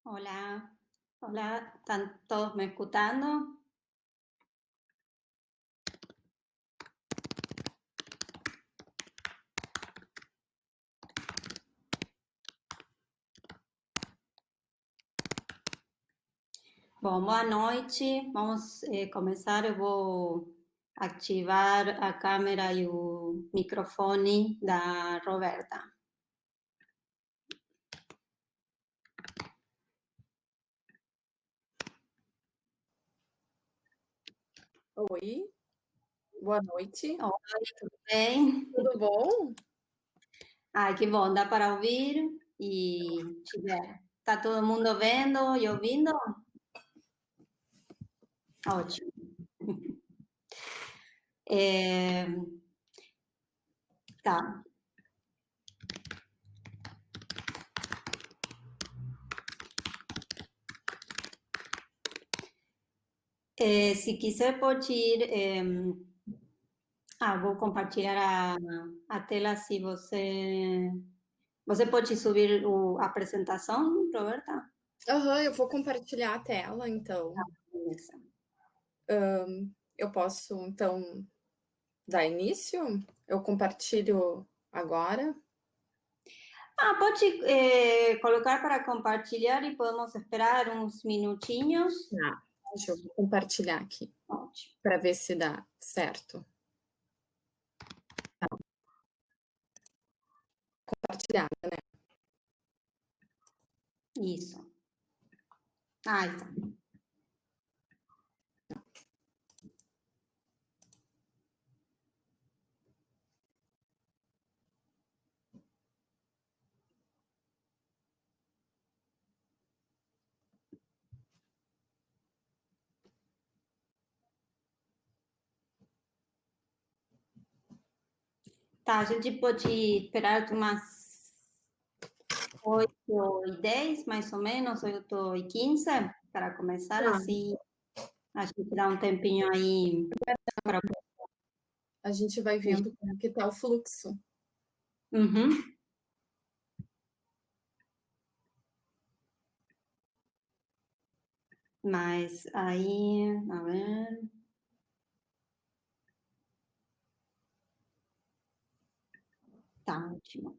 Hola, hola, ¿están todos me escuchando? Bom, boa noite. Vamos começar. Eu vou ativar a câmera e o microfone da Roberta. Oi, boa noite. Oi, tudo bem? Tudo bom? Ai, que bom, dá para ouvir e tiver. Tá todo mundo vendo e ouvindo? Ótimo. É, tá. Se quiser pode ir. Vou compartilhar a tela se você. Você pode subir a apresentação, Roberta? Aham, eu vou compartilhar a tela, então. Beleza. Eu posso, então, dar início? Eu compartilho agora? Pode colocar para compartilhar e podemos esperar uns minutinhos. Tá, deixa eu compartilhar aqui, Ótimo. para ver se dá certo. Compartilhar. Isso. Ah, está. Tá, a gente pode esperar umas 8h10, mais ou menos, 8h15, para começar, Tá, assim a gente dá um tempinho aí para. a gente vai vendo como que tá o fluxo. Uhum. Mas aí, a ver. Tá ótimo.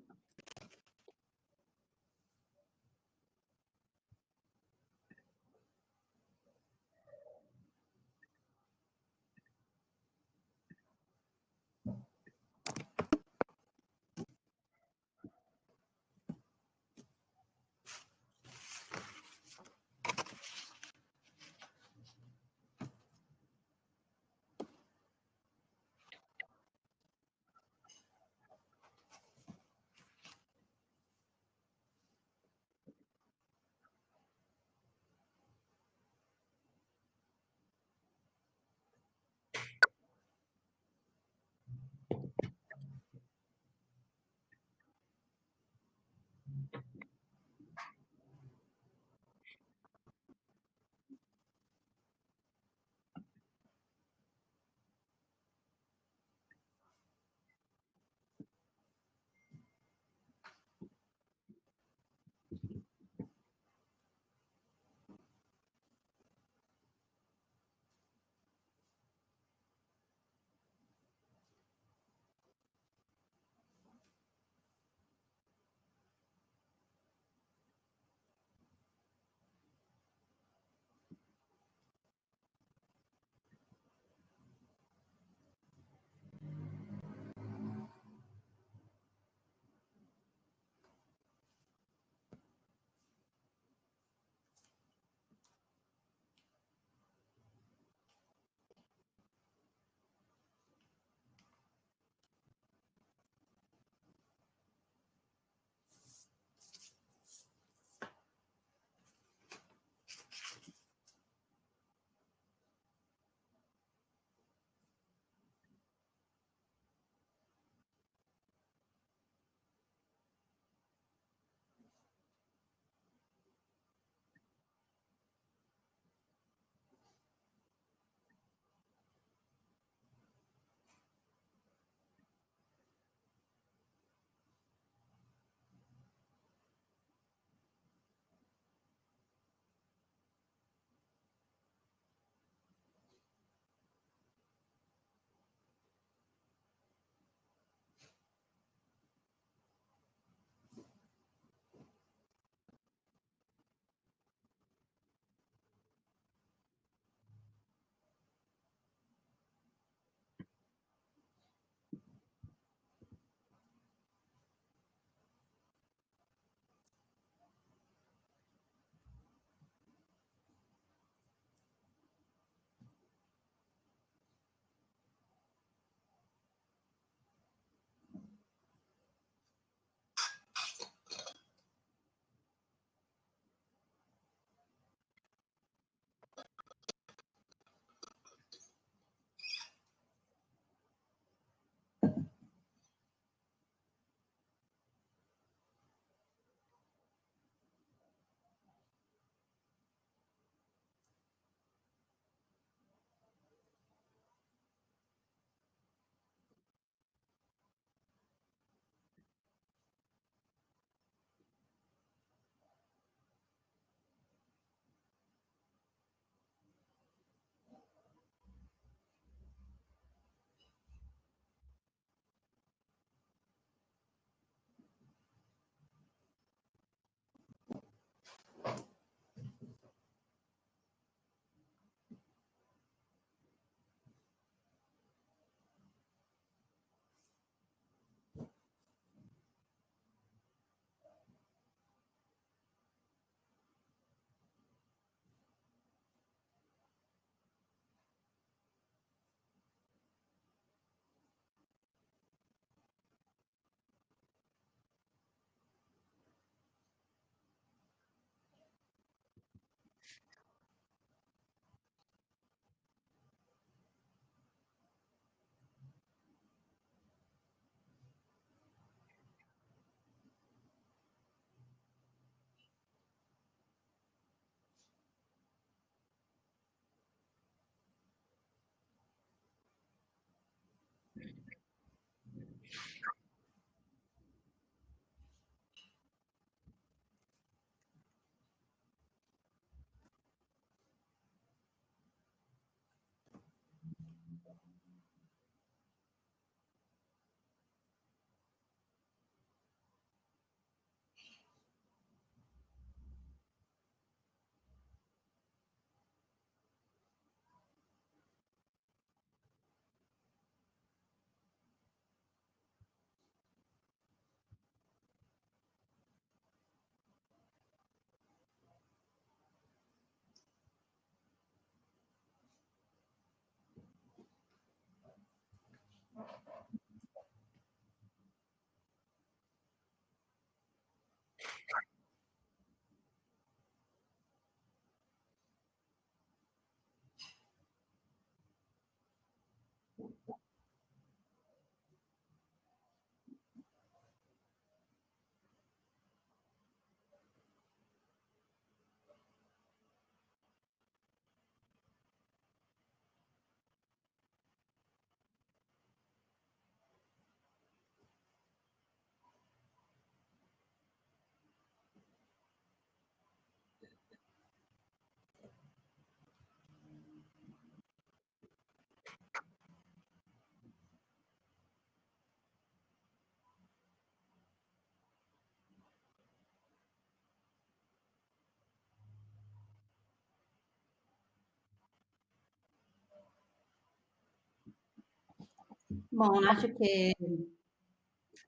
Bom, acho que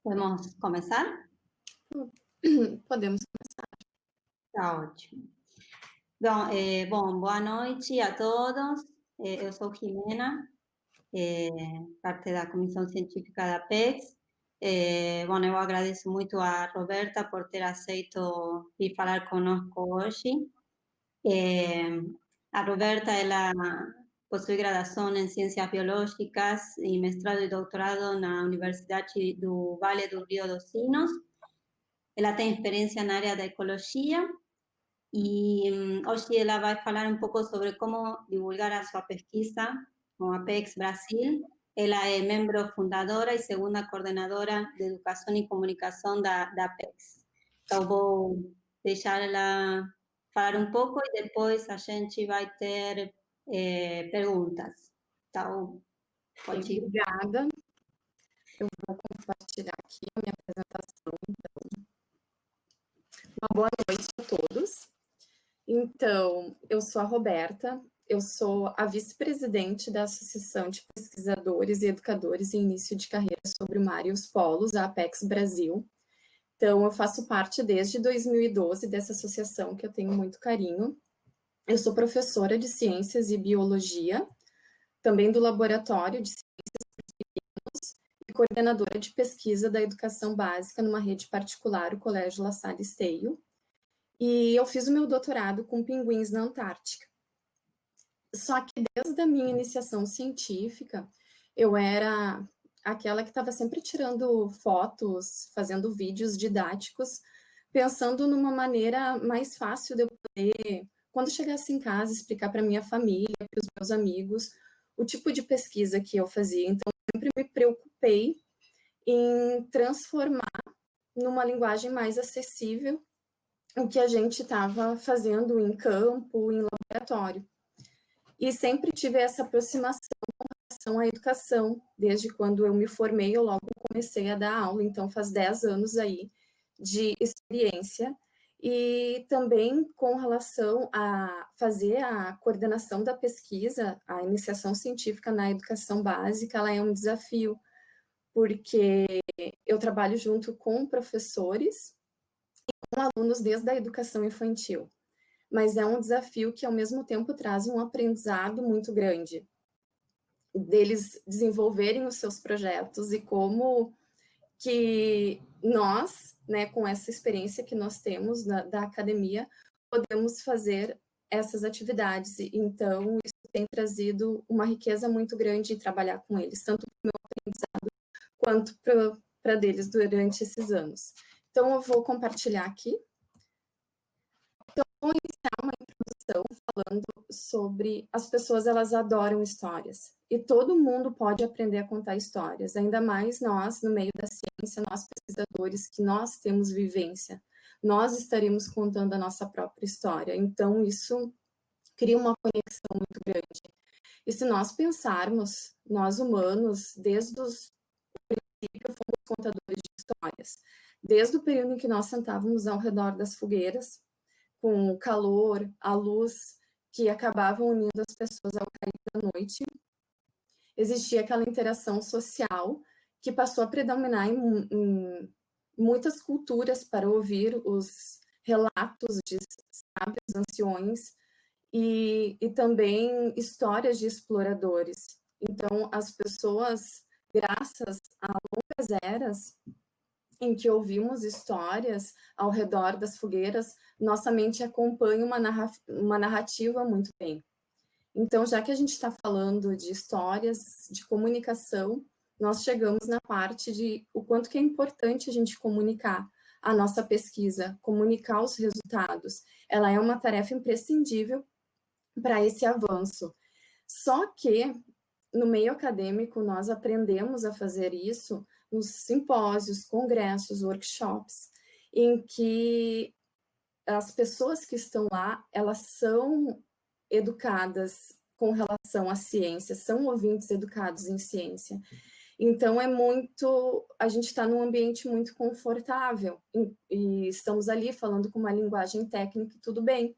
podemos começar? Podemos. Tá ótimo. Então, bom, boa noite a todos. Eu sou Jimena, parte da Comissão Científica da Apex. Bom, eu agradeço muito a Roberta por ter aceito vir falar conosco hoje. A Roberta, ela possui graduação em Ciências Biológicas e mestrado e doutorado na Universidade do Vale do Rio dos Sinos. Ela tem experiência na área da ecologia e hoje ela vai falar um pouco sobre como divulgar a sua pesquisa com a Apex Brasil. Ela é membro fundadora e segunda coordenadora de Educação e Comunicação da Apex. Então, vou deixar ela falar um pouco e depois a gente vai ter perguntas. Então, pode ir. Obrigada. Eu vou compartilhar aqui a minha apresentação, então. Uma boa noite a todos. Então, eu sou a Roberta, eu sou a vice-presidente da Associação de Pesquisadores e Educadores em Início de Carreira sobre o Mar e os Polos, a Apex Brasil. Então, eu faço parte desde 2012 dessa associação, que eu tenho muito carinho. Eu sou professora de Ciências e Biologia, também do Laboratório de Ciências Pequenos e coordenadora de pesquisa da educação básica numa rede particular, o Colégio La Salle Esteio. E eu fiz o meu doutorado com pinguins na Antártica. Só que desde a minha iniciação científica, eu era aquela que estava sempre tirando fotos, fazendo vídeos didáticos, pensando numa maneira mais fácil de eu poder, quando chegasse em casa, explicar para minha família, para os meus amigos, o tipo de pesquisa que eu fazia. Então, eu sempre me preocupei em transformar numa linguagem mais acessível o que a gente estava fazendo em campo, em laboratório. E sempre tive essa aproximação com relação à educação. Desde quando eu me formei, eu logo comecei a dar aula, então faz 10 anos aí de experiência. E também com relação a fazer a coordenação da pesquisa, a iniciação científica na educação básica, ela é um desafio, porque eu trabalho junto com professores com alunos desde a educação infantil, mas é um desafio que, ao mesmo tempo, traz um aprendizado muito grande, deles desenvolverem os seus projetos e como que nós, né, com essa experiência que nós temos da academia, podemos fazer essas atividades. Então, isso tem trazido uma riqueza muito grande em trabalhar com eles, tanto para o meu aprendizado quanto para deles durante esses anos. Então, eu vou compartilhar aqui. Então, vou iniciar uma introdução falando sobre as pessoas, elas adoram histórias. E todo mundo pode aprender a contar histórias, ainda mais nós, no meio da ciência, nós pesquisadores, que nós temos vivência. Nós estaremos contando a nossa própria história. Então, isso cria uma conexão muito grande. E se nós pensarmos, nós humanos, desde os princípios, fomos contadores de histórias. Desde o período em que nós sentávamos ao redor das fogueiras, com o calor, a luz, que acabavam unindo as pessoas ao cair da noite, existia aquela interação social que passou a predominar em muitas culturas para ouvir os relatos de sábios anciões e também histórias de exploradores. Então, as pessoas, graças a longas eras em que ouvimos histórias ao redor das fogueiras, nossa mente acompanha uma narrativa muito bem. Então, já que a gente está falando de histórias, de comunicação, nós chegamos na parte de o quanto que é importante a gente comunicar a nossa pesquisa, comunicar os resultados. Ela é uma tarefa imprescindível para esse avanço. Só que, no meio acadêmico, nós aprendemos a fazer isso nos simpósios, congressos, workshops, em que as pessoas que estão lá, elas são educadas com relação à ciência, são ouvintes educados em ciência. Então, a gente está num ambiente muito confortável e estamos ali falando com uma linguagem técnica e tudo bem.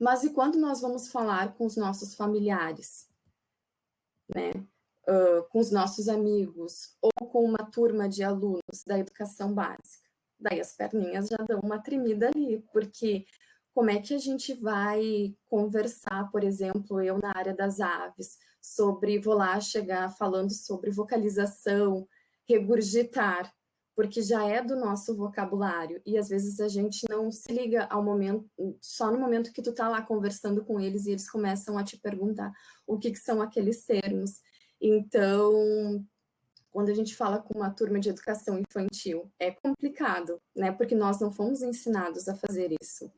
Mas e quando nós vamos falar com os nossos familiares, né? Com os nossos amigos, ou com uma turma de alunos da educação básica? Daí as perninhas já dão uma tremida ali, porque como é que a gente vai conversar, por exemplo, eu na área das aves, vou lá chegar falando sobre vocalização, regurgitar, porque já é do nosso vocabulário, e às vezes a gente não se liga ao momento, só no momento que tu tá lá conversando com eles e eles começam a te perguntar o que são aqueles termos. Então, quando a gente fala com uma turma de educação infantil, é complicado, né? Porque nós não fomos ensinados a fazer isso.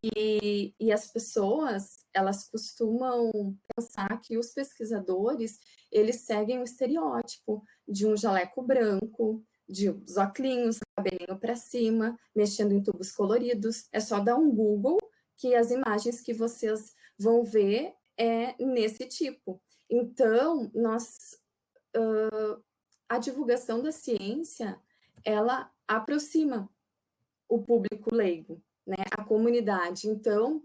E as pessoas, elas costumam pensar que os pesquisadores, eles seguem o estereótipo de um jaleco branco, de uns óculos, cabelinho para cima, mexendo em tubos coloridos. É só dar um Google que as imagens que vocês vão ver é nesse tipo. Então, a divulgação da ciência, ela aproxima o público leigo, né, a comunidade. Então,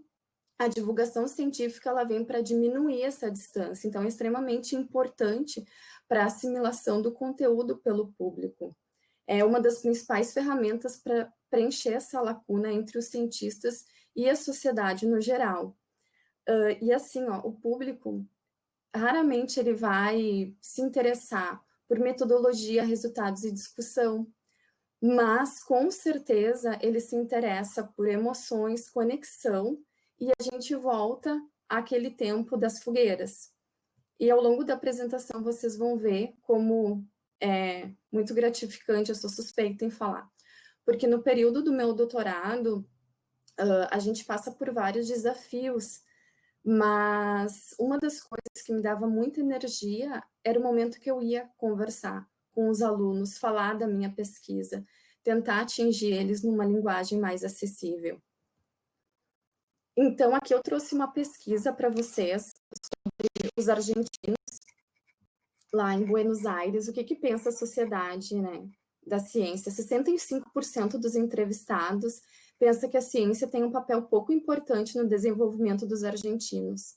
a divulgação científica, ela vem para diminuir essa distância. Então, é extremamente importante para a assimilação do conteúdo pelo público. É uma das principais ferramentas para preencher essa lacuna entre os cientistas e a sociedade no geral. E assim, o público, raramente ele vai se interessar por metodologia, resultados e discussão, mas com certeza ele se interessa por emoções, conexão, e a gente volta àquele tempo das fogueiras. E ao longo da apresentação vocês vão ver como é muito gratificante, eu sou suspeita em falar, porque no período do meu doutorado, a gente passa por vários desafios, mas uma das coisas que me dava muita energia era o momento que eu ia conversar com os alunos, falar da minha pesquisa, tentar atingir eles numa linguagem mais acessível. Então, aqui eu trouxe uma pesquisa para vocês sobre os argentinos lá em Buenos Aires, o que pensa a sociedade, né, da ciência. 65% dos entrevistados pensa que a ciência tem um papel pouco importante no desenvolvimento dos argentinos.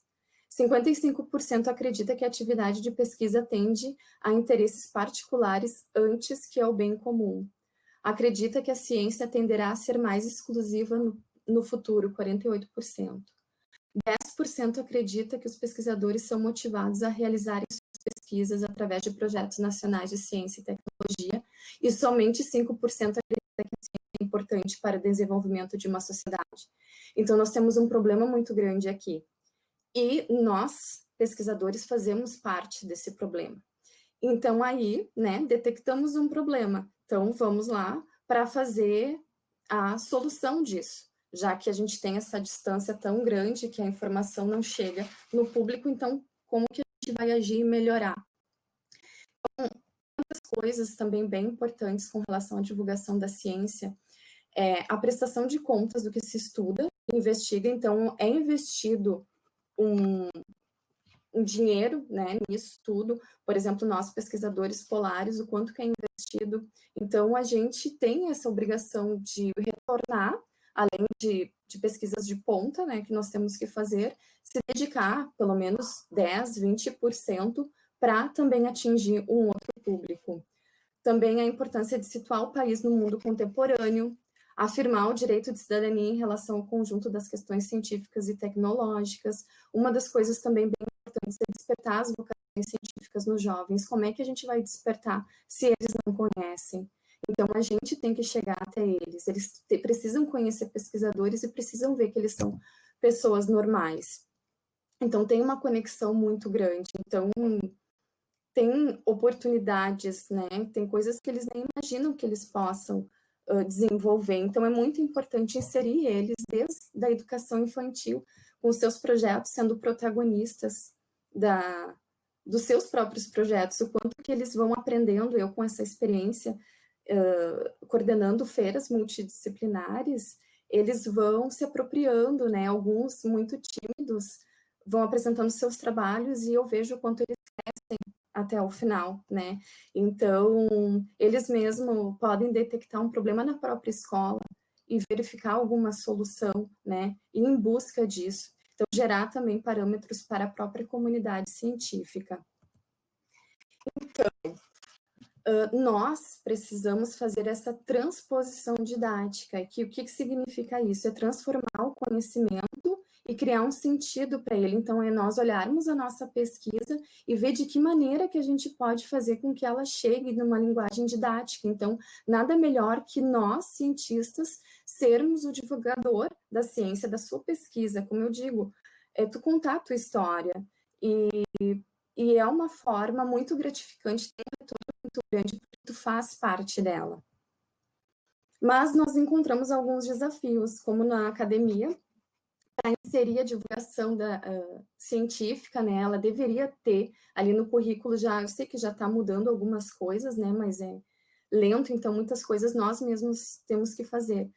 55% acredita que a atividade de pesquisa tende a interesses particulares antes que ao bem comum. Acredita que a ciência tenderá a ser mais exclusiva no futuro, 48%. 10% acredita que os pesquisadores são motivados a realizarem suas pesquisas através de projetos nacionais de ciência e tecnologia, e somente 5% acredita que a ciência é importante para o desenvolvimento de uma sociedade. Então, nós temos um problema muito grande aqui. E nós, pesquisadores, fazemos parte desse problema. Então, aí, né, detectamos um problema. Então, vamos lá para fazer a solução disso, já que a gente tem essa distância tão grande que a informação não chega no público, então, como que a gente vai agir e melhorar? Então, uma das coisas também bem importantes com relação à divulgação da ciência é a prestação de contas do que se estuda e investiga. Então, é investido um dinheiro, né, nisso tudo. Por exemplo, nós pesquisadores polares, o quanto que é investido. Então, a gente tem essa obrigação de retornar, além de pesquisas de ponta, né, que nós temos que fazer, se dedicar pelo menos 10, 20% para também atingir um outro público. Também a importância de situar o país no mundo contemporâneo, afirmar o direito de cidadania em relação ao conjunto das questões científicas e tecnológicas. Uma das coisas também bem importantes é despertar as vocações científicas nos jovens. Como é que a gente vai despertar se eles não conhecem? Então, a gente tem que chegar até eles. Eles precisam conhecer pesquisadores e precisam ver que eles são pessoas normais. Então, tem uma conexão muito grande. Então, tem oportunidades, né? Tem coisas que eles nem imaginam que eles possam desenvolver. Então, é muito importante inserir eles desde a educação infantil, com seus projetos sendo protagonistas dos seus próprios projetos, o quanto que eles vão aprendendo. Eu, com essa experiência, coordenando feiras multidisciplinares, eles vão se apropriando, né? Alguns muito tímidos vão apresentando seus trabalhos e eu vejo o quanto eles crescem até o final, né? Então, eles mesmos podem detectar um problema na própria escola e verificar alguma solução, né? E em busca disso. Então, gerar também parâmetros para a própria comunidade científica. Então, nós precisamos fazer essa transposição didática. E o que significa isso? É transformar o conhecimento e criar um sentido para ele. Então, é nós olharmos a nossa pesquisa e ver de que maneira que a gente pode fazer com que ela chegue numa linguagem didática. Então, nada melhor que nós, cientistas, sermos o divulgador da ciência, da sua pesquisa. Como eu digo, é tu contar a tua história. E é uma forma muito gratificante, tem um retorno muito grande, porque tu faz parte dela. Mas nós encontramos alguns desafios, como na academia, para inserir a divulgação científica, né, ela deveria ter ali no currículo já, eu sei que já está mudando algumas coisas, né, mas é lento, então muitas coisas nós mesmos temos que fazer,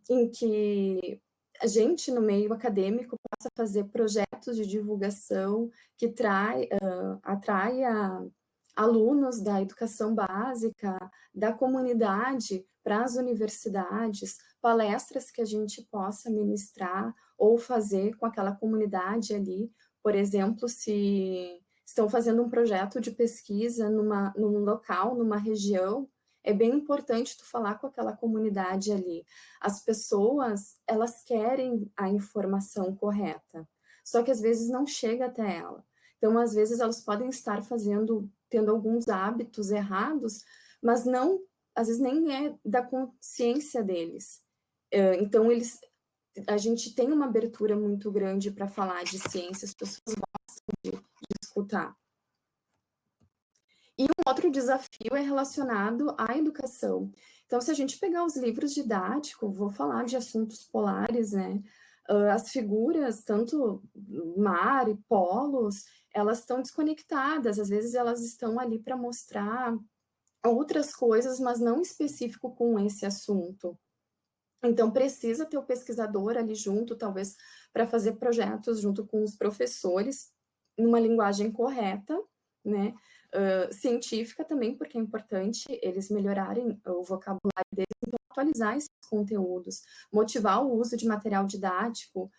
em que a gente no meio acadêmico possa fazer projetos de divulgação que atraia alunos da educação básica, da comunidade para as universidades, palestras que a gente possa ministrar ou fazer com aquela comunidade ali. Por exemplo, se estão fazendo um projeto de pesquisa num local, numa região, é bem importante tu falar com aquela comunidade ali. As pessoas, elas querem a informação correta, só que às vezes não chega até ela. Então, às vezes, elas podem estar tendo alguns hábitos errados, mas não, às vezes, nem é da consciência deles. Então, a gente tem uma abertura muito grande para falar de ciência, as pessoas gostam de escutar. E um outro desafio é relacionado à educação. Então, se a gente pegar os livros didáticos, vou falar de assuntos polares, né? As figuras, tanto mar e polos, elas estão desconectadas, às vezes elas estão ali para mostrar outras coisas, mas não específico com esse assunto. Então, precisa ter o pesquisador ali junto, talvez, para fazer projetos junto com os professores, numa linguagem correta, né? Científica também, porque é importante eles melhorarem o vocabulário deles, então atualizar esses conteúdos, motivar o uso de material didático,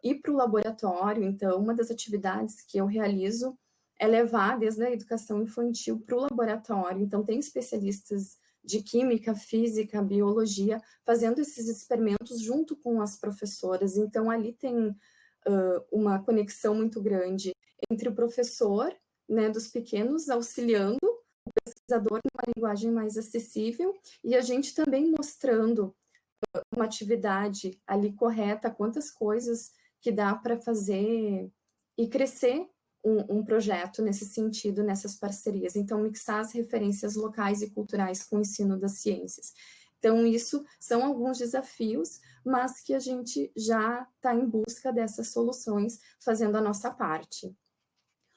ir para o laboratório. Então, uma das atividades que eu realizo é levar desde a educação infantil para o laboratório. Então, tem especialistas de química, física, biologia, fazendo esses experimentos junto com as professoras. Então, ali tem uma conexão muito grande entre o professor, né, dos pequenos, auxiliando o pesquisador numa linguagem mais acessível, e a gente também mostrando uma atividade ali correta, quantas coisas que dá para fazer e crescer um projeto nesse sentido, nessas parcerias. Então, mixar as referências locais e culturais com o ensino das ciências. Então, isso são alguns desafios, mas que a gente já está em busca dessas soluções, fazendo a nossa parte.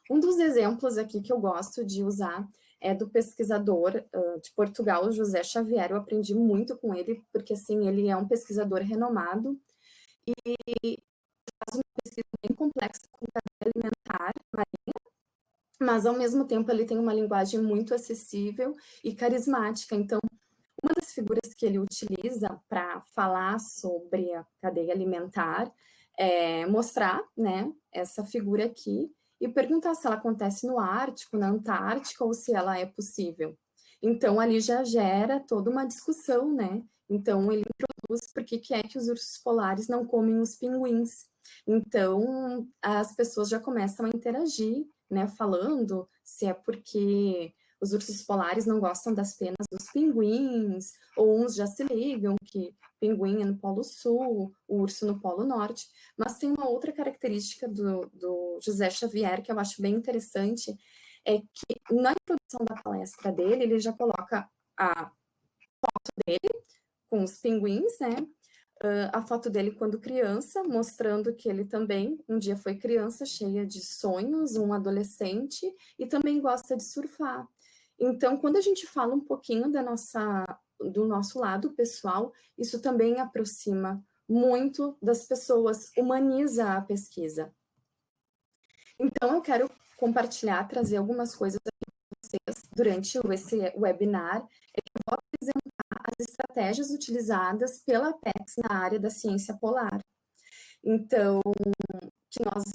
Um dos exemplos aqui que eu gosto de usar é do pesquisador de Portugal, José Xavier. Eu aprendi muito com ele, porque assim, ele é um pesquisador renomado e faz uma pesquisa bem complexa com cadeia alimentar marinha, mas ao mesmo tempo ele tem uma linguagem muito acessível e carismática. Então, uma das figuras que ele utiliza para falar sobre a cadeia alimentar é mostrar, né, essa figura aqui e perguntar se ela acontece no Ártico, na Antártica ou se ela é possível. Então, ali já gera toda uma discussão, né? Então, ele introduz por que é que os ursos polares não comem os pinguins. Então, as pessoas já começam a interagir, né? Falando se é porque os ursos polares não gostam das penas dos pinguins, ou uns já se ligam que pinguim é no Polo Sul, o urso no Polo Norte. Mas tem uma outra característica do José Xavier que eu acho bem interessante, é que na introdução da palestra dele, ele já coloca a foto dele com os pinguins, né? A foto dele quando criança, mostrando que ele também um dia foi criança, cheia de sonhos, um adolescente, e também gosta de surfar. Então, quando a gente fala um pouquinho do nosso lado pessoal, isso também aproxima muito das pessoas, humaniza a pesquisa. Então, eu quero compartilhar, trazer algumas coisas aqui para vocês durante esse webinar, é que eu vou apresentar as estratégias utilizadas pela Apex na área da ciência polar. Então, que nós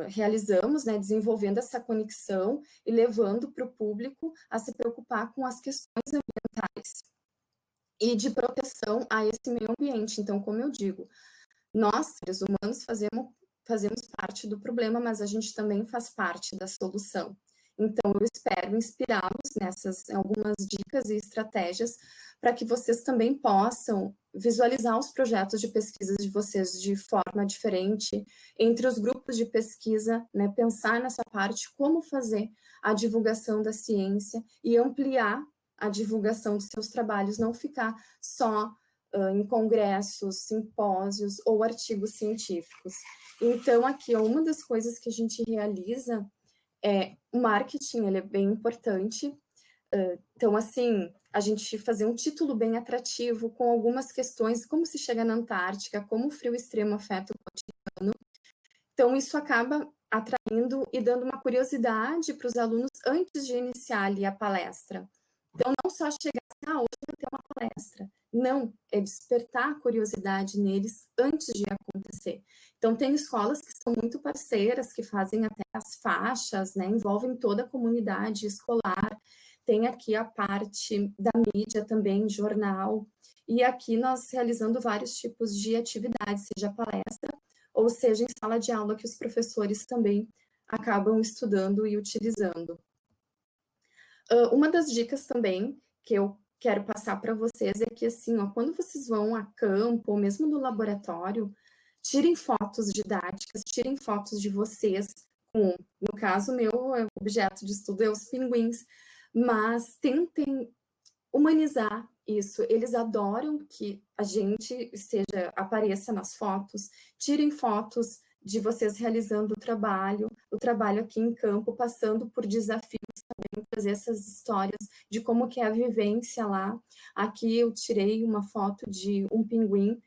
realizamos, né, desenvolvendo essa conexão e levando para o público a se preocupar com as questões ambientais e de proteção a esse meio ambiente. Então, como eu digo, nós, seres humanos, fazemos parte do problema, mas a gente também faz parte da solução. Então, eu espero inspirá-los nessas algumas dicas e estratégias para que vocês também possam visualizar os projetos de pesquisa de vocês de forma diferente, entre os grupos de pesquisa, né, pensar nessa parte, como fazer a divulgação da ciência e ampliar a divulgação dos seus trabalhos, não ficar só em congressos, simpósios ou artigos científicos. Então, aqui, uma das coisas que a gente realiza é o marketing, ele é bem importante. Então, assim, a gente fazer um título bem atrativo, com algumas questões, como se chega na Antártica, como o frio extremo afeta o cotidiano. Então, isso acaba atraindo e dando uma curiosidade para os alunos antes de iniciar ali a palestra. Então, não só chegar assim, hoje vai ter uma palestra. Não, é despertar a curiosidade neles antes de acontecer. Então, tem escolas que são muito parceiras, que fazem até as faixas, né, envolvem toda a comunidade escolar. Tem aqui a parte da mídia também, jornal. E aqui nós realizando vários tipos de atividades, seja palestra, ou seja, em sala de aula, que os professores também acabam estudando e utilizando. Uma das dicas também que eu quero passar para vocês é que, assim, ó, quando vocês vão a campo, ou mesmo no laboratório, tirem fotos didáticas, tirem fotos de vocês com, no caso, meu objeto de estudo é os pinguins, mas tentem humanizar isso. Eles adoram que a gente apareça nas fotos, tirem fotos de vocês realizando o trabalho aqui em campo, passando por desafios também, trazer essas histórias de como que é a vivência lá. Aqui eu tirei uma foto de um pinguim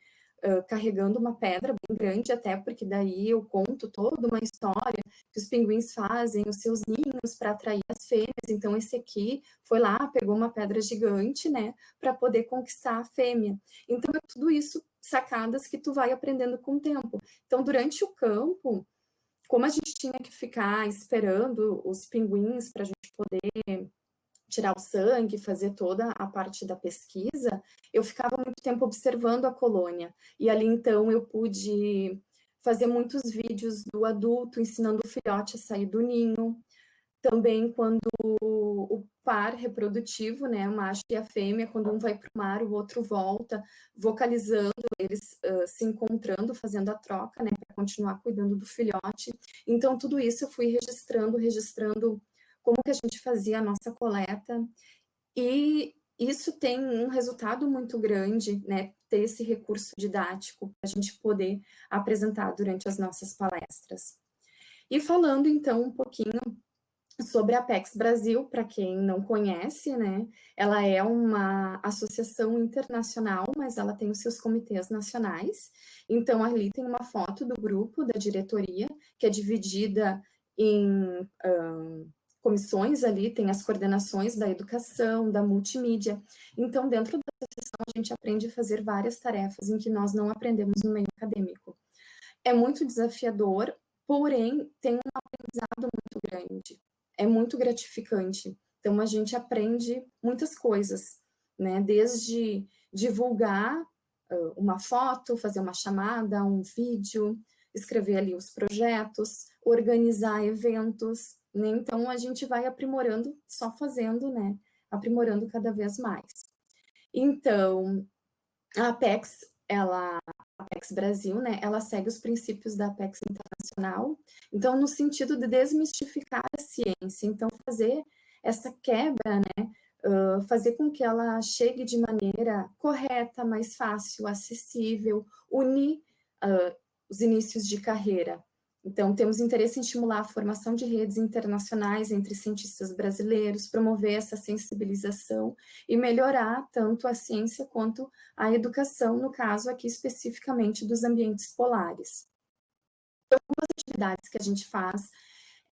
carregando uma pedra bem grande, até porque daí eu conto toda uma história que os pinguins fazem os seus ninhos para atrair as fêmeas. Então esse aqui foi lá, pegou uma pedra gigante, né, para poder conquistar a fêmea. Então é tudo isso sacadas que tu vai aprendendo com o tempo. Então durante o campo, como a gente tinha que ficar esperando os pinguins para a gente poder tirar o sangue, fazer toda a parte da pesquisa, eu ficava muito tempo observando a colônia. E ali, então, eu pude fazer muitos vídeos do adulto ensinando o filhote a sair do ninho. Também quando o par reprodutivo, né, o macho e a fêmea, quando um vai para o mar, o outro volta, vocalizando, eles se encontrando, fazendo a troca, né, para continuar cuidando do filhote. Então, tudo isso eu fui registrando como que a gente fazia a nossa coleta, e isso tem um resultado muito grande, né, ter esse recurso didático para a gente poder apresentar durante as nossas palestras. E falando, então, um pouquinho Sobre a Apex Brasil, para quem não conhece, né, ela é uma associação internacional, mas ela tem os seus comitês nacionais. Então, ali tem uma foto do grupo, da diretoria, que é dividida em comissões ali, tem as coordenações da educação, da multimídia. Então, dentro da associação, a gente aprende a fazer várias tarefas em que nós não aprendemos no meio acadêmico. É muito desafiador, porém, tem um aprendizado muito grande. É muito gratificante. Então, a gente aprende muitas coisas, né? Desde divulgar uma foto, fazer uma chamada, um vídeo, escrever ali os projetos, organizar eventos, né? Então, a gente vai aprimorando, só fazendo, né? Aprimorando cada vez mais. Então, a Apex, a Apex Brasil, né, ela segue os princípios da Apex Internacional, então, no sentido de desmistificar a ciência, então, fazer essa quebra, né, fazer com que ela chegue de maneira correta, mais fácil, acessível, unir os inícios de carreira. Então, temos interesse em estimular a formação de redes internacionais entre cientistas brasileiros, promover essa sensibilização e melhorar tanto a ciência quanto a educação, no caso aqui especificamente dos ambientes polares. Então, algumas atividades que a gente faz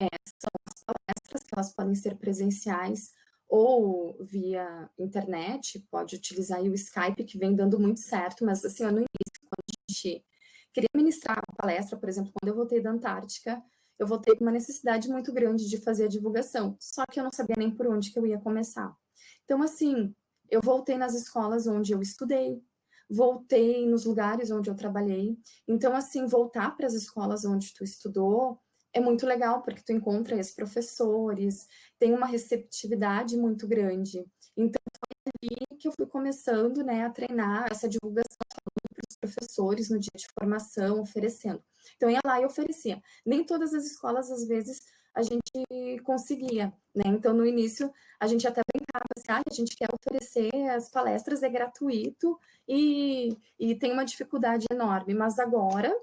são as palestras, que elas podem ser presenciais ou via internet, pode utilizar o Skype, que vem dando muito certo, mas assim, no início, quando a gente queria ministrar uma palestra, por exemplo, quando eu voltei da Antártica, eu voltei com uma necessidade muito grande de fazer a divulgação, só que eu não sabia nem por onde que eu ia começar. Então, assim, eu voltei nas escolas onde eu estudei, voltei nos lugares onde eu trabalhei. Então, assim, voltar para as escolas onde tu estudou é muito legal, porque tu encontra esses professores, tem uma receptividade muito grande. Então, foi ali que eu fui começando, né, a treinar essa divulgação para os professores no dia de formação, oferecendo. Então, ia lá e oferecia. Nem todas as escolas, às vezes, a gente conseguia, né? Então, no início, a gente até brincava assim, a gente quer oferecer as palestras, é gratuito e tem uma dificuldade enorme, mas agora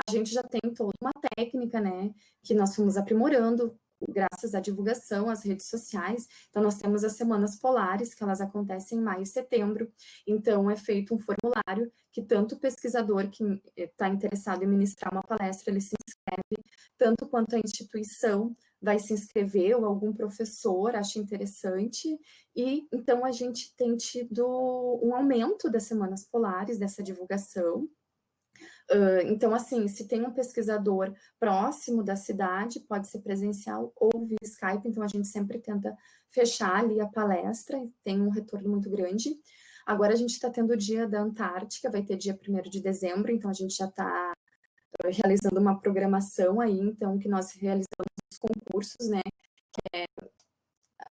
a gente já tem toda uma técnica, né, que nós fomos aprimorando graças à divulgação, às redes sociais. Então, nós temos as semanas polares, que elas acontecem em maio e setembro. Então, é feito um formulário que tanto o pesquisador que está interessado em ministrar uma palestra, ele se inscreve, tanto quanto a instituição vai se inscrever, ou algum professor acha interessante, e então a gente tem tido um aumento das semanas polares, dessa divulgação. Então, assim, se tem um pesquisador próximo da cidade, pode ser presencial ou via Skype, então a gente sempre tenta fechar ali a palestra, tem um retorno muito grande. Agora a gente está tendo o Dia da Antártica, vai ter dia 1º de dezembro, então a gente já está realizando uma programação aí, então, que nós realizamos os concursos, né,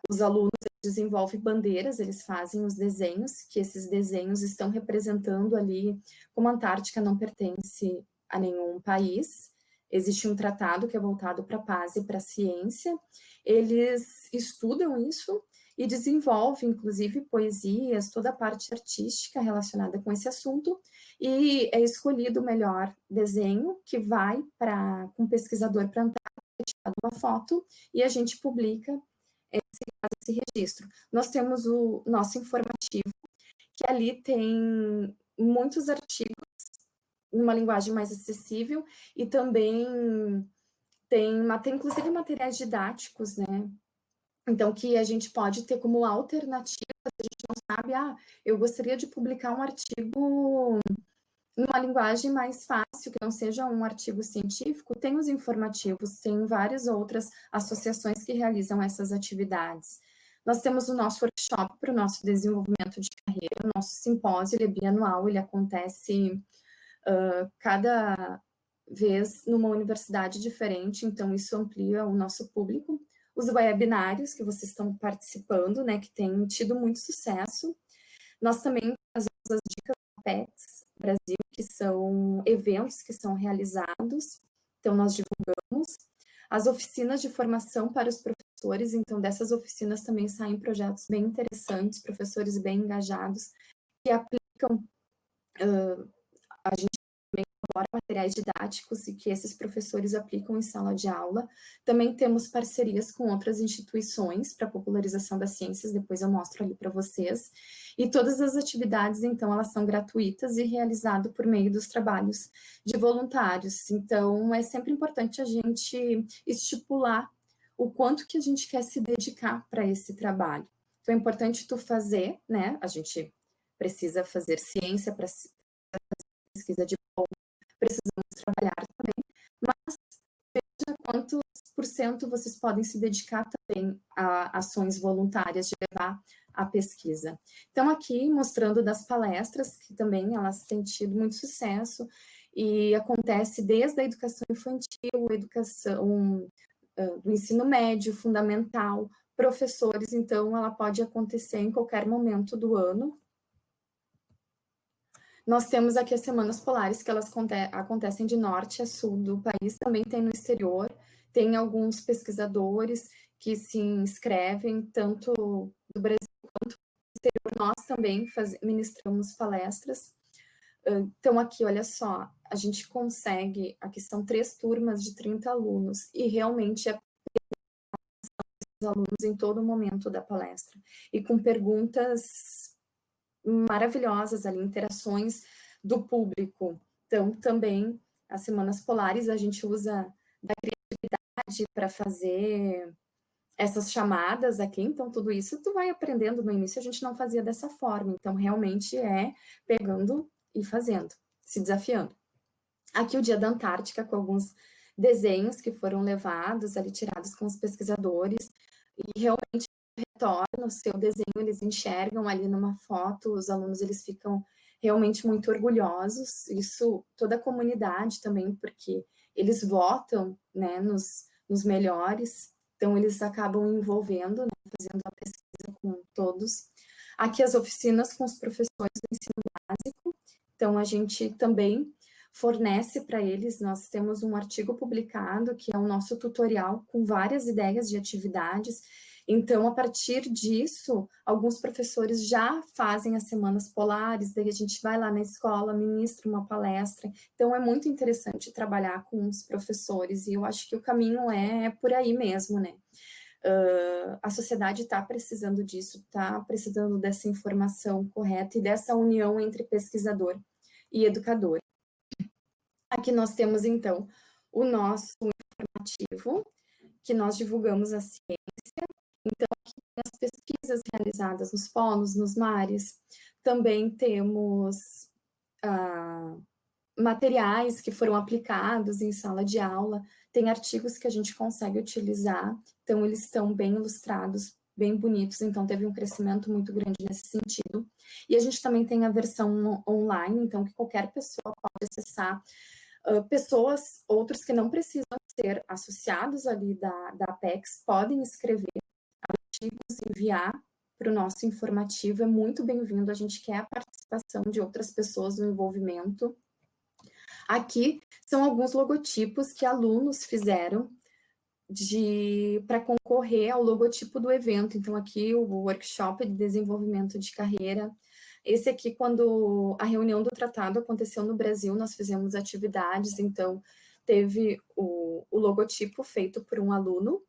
os alunos desenvolvem bandeiras, eles fazem os desenhos, que esses desenhos estão representando ali, como a Antártica não pertence a nenhum país, existe um tratado que é voltado para a paz e para a ciência, eles estudam isso e desenvolvem, inclusive, poesias, toda a parte artística relacionada com esse assunto, e é escolhido o melhor desenho, que vai com o pesquisador para a Antártica, tirado uma foto, e a gente publica esse registro. Nós temos o nosso informativo, que ali tem muitos artigos, numa linguagem mais acessível, e também tem inclusive materiais didáticos, né? Então, que a gente pode ter como alternativa, se a gente não sabe, eu gostaria de publicar um artigo numa linguagem mais fácil, que não seja um artigo científico, tem os informativos, tem várias outras associações que realizam essas atividades. Nós temos o nosso workshop para o nosso desenvolvimento de carreira, o nosso simpósio, ele é bianual, ele acontece cada vez numa universidade diferente, então isso amplia o nosso público. Os webinários que vocês estão participando, né, que têm tido muito sucesso. Nós também fazemos as dicas da Apex Brasil, que são eventos que são realizados, então nós divulgamos. As oficinas de formação para os professores, então dessas oficinas também saem projetos bem interessantes, professores bem engajados, que aplicam, a gente também elabora materiais didáticos e que esses professores aplicam em sala de aula. Também temos parcerias com outras instituições para popularização das ciências, depois eu mostro ali para vocês. E todas as atividades, então, elas são gratuitas e realizadas por meio dos trabalhos de voluntários. Então, é sempre importante a gente estipular o quanto que a gente quer se dedicar para esse trabalho. Então, é importante tu fazer, né? A gente precisa fazer ciência para pesquisa de ponto, precisamos trabalhar também, mas veja quantos por cento vocês podem se dedicar também a ações voluntárias de levar a pesquisa. Então, aqui mostrando das palestras, que também elas têm tido muito sucesso, e acontece desde a educação infantil, educação do ensino médio, fundamental, professores, então ela pode acontecer em qualquer momento do ano. Nós temos aqui as Semanas Polares, que elas acontecem de norte a sul do país, também tem no exterior, tem alguns pesquisadores que se inscrevem, tanto do Brasil quanto do exterior. Nós também ministramos palestras. Então, aqui, olha só, a gente consegue, aqui são 3 turmas de 30 alunos, e realmente é os alunos em todo momento da palestra, e com perguntas maravilhosas ali, interações do público. Então, também, as Semanas Polares, a gente usa da criatividade para fazer essas chamadas aqui, então tudo isso tu vai aprendendo. No início a gente não fazia dessa forma, então realmente é pegando e fazendo, se desafiando. Aqui o Dia da Antártica, com alguns desenhos que foram levados ali, tirados com os pesquisadores, e realmente retorna o seu desenho, eles enxergam ali numa foto, os alunos eles ficam realmente muito orgulhosos, isso toda a comunidade também, porque eles votam, né, nos melhores, então eles acabam envolvendo, né, fazendo a pesquisa com todos. Aqui as oficinas com os professores do ensino básico, então a gente também fornece para eles, nós temos um artigo publicado, que é o nosso tutorial, com várias ideias de atividades. Então, a partir disso, alguns professores já fazem as Semanas Polares, daí a gente vai lá na escola, ministra uma palestra. Então, é muito interessante trabalhar com os professores, e eu acho que o caminho é por aí mesmo, né? A sociedade está precisando disso, está precisando dessa informação correta e dessa união entre pesquisador e educador. Aqui nós temos, então, o nosso informativo, que nós divulgamos a ciência. Então, aqui tem as pesquisas realizadas nos polos, nos mares. Também temos materiais que foram aplicados em sala de aula. Tem artigos que a gente consegue utilizar. Então, eles estão bem ilustrados, bem bonitos. Então, teve um crescimento muito grande nesse sentido. E a gente também tem a versão online, então, que qualquer pessoa pode acessar. Outros que não precisam ser associados ali da Apex, podem escrever artigos, enviar para o nosso informativo, é muito bem-vindo, a gente quer a participação de outras pessoas no envolvimento. Aqui são alguns logotipos que alunos fizeram para concorrer ao logotipo do evento. Então, aqui o workshop de desenvolvimento de carreira. Esse aqui, quando a reunião do tratado aconteceu no Brasil, nós fizemos atividades, então teve o logotipo feito por um aluno.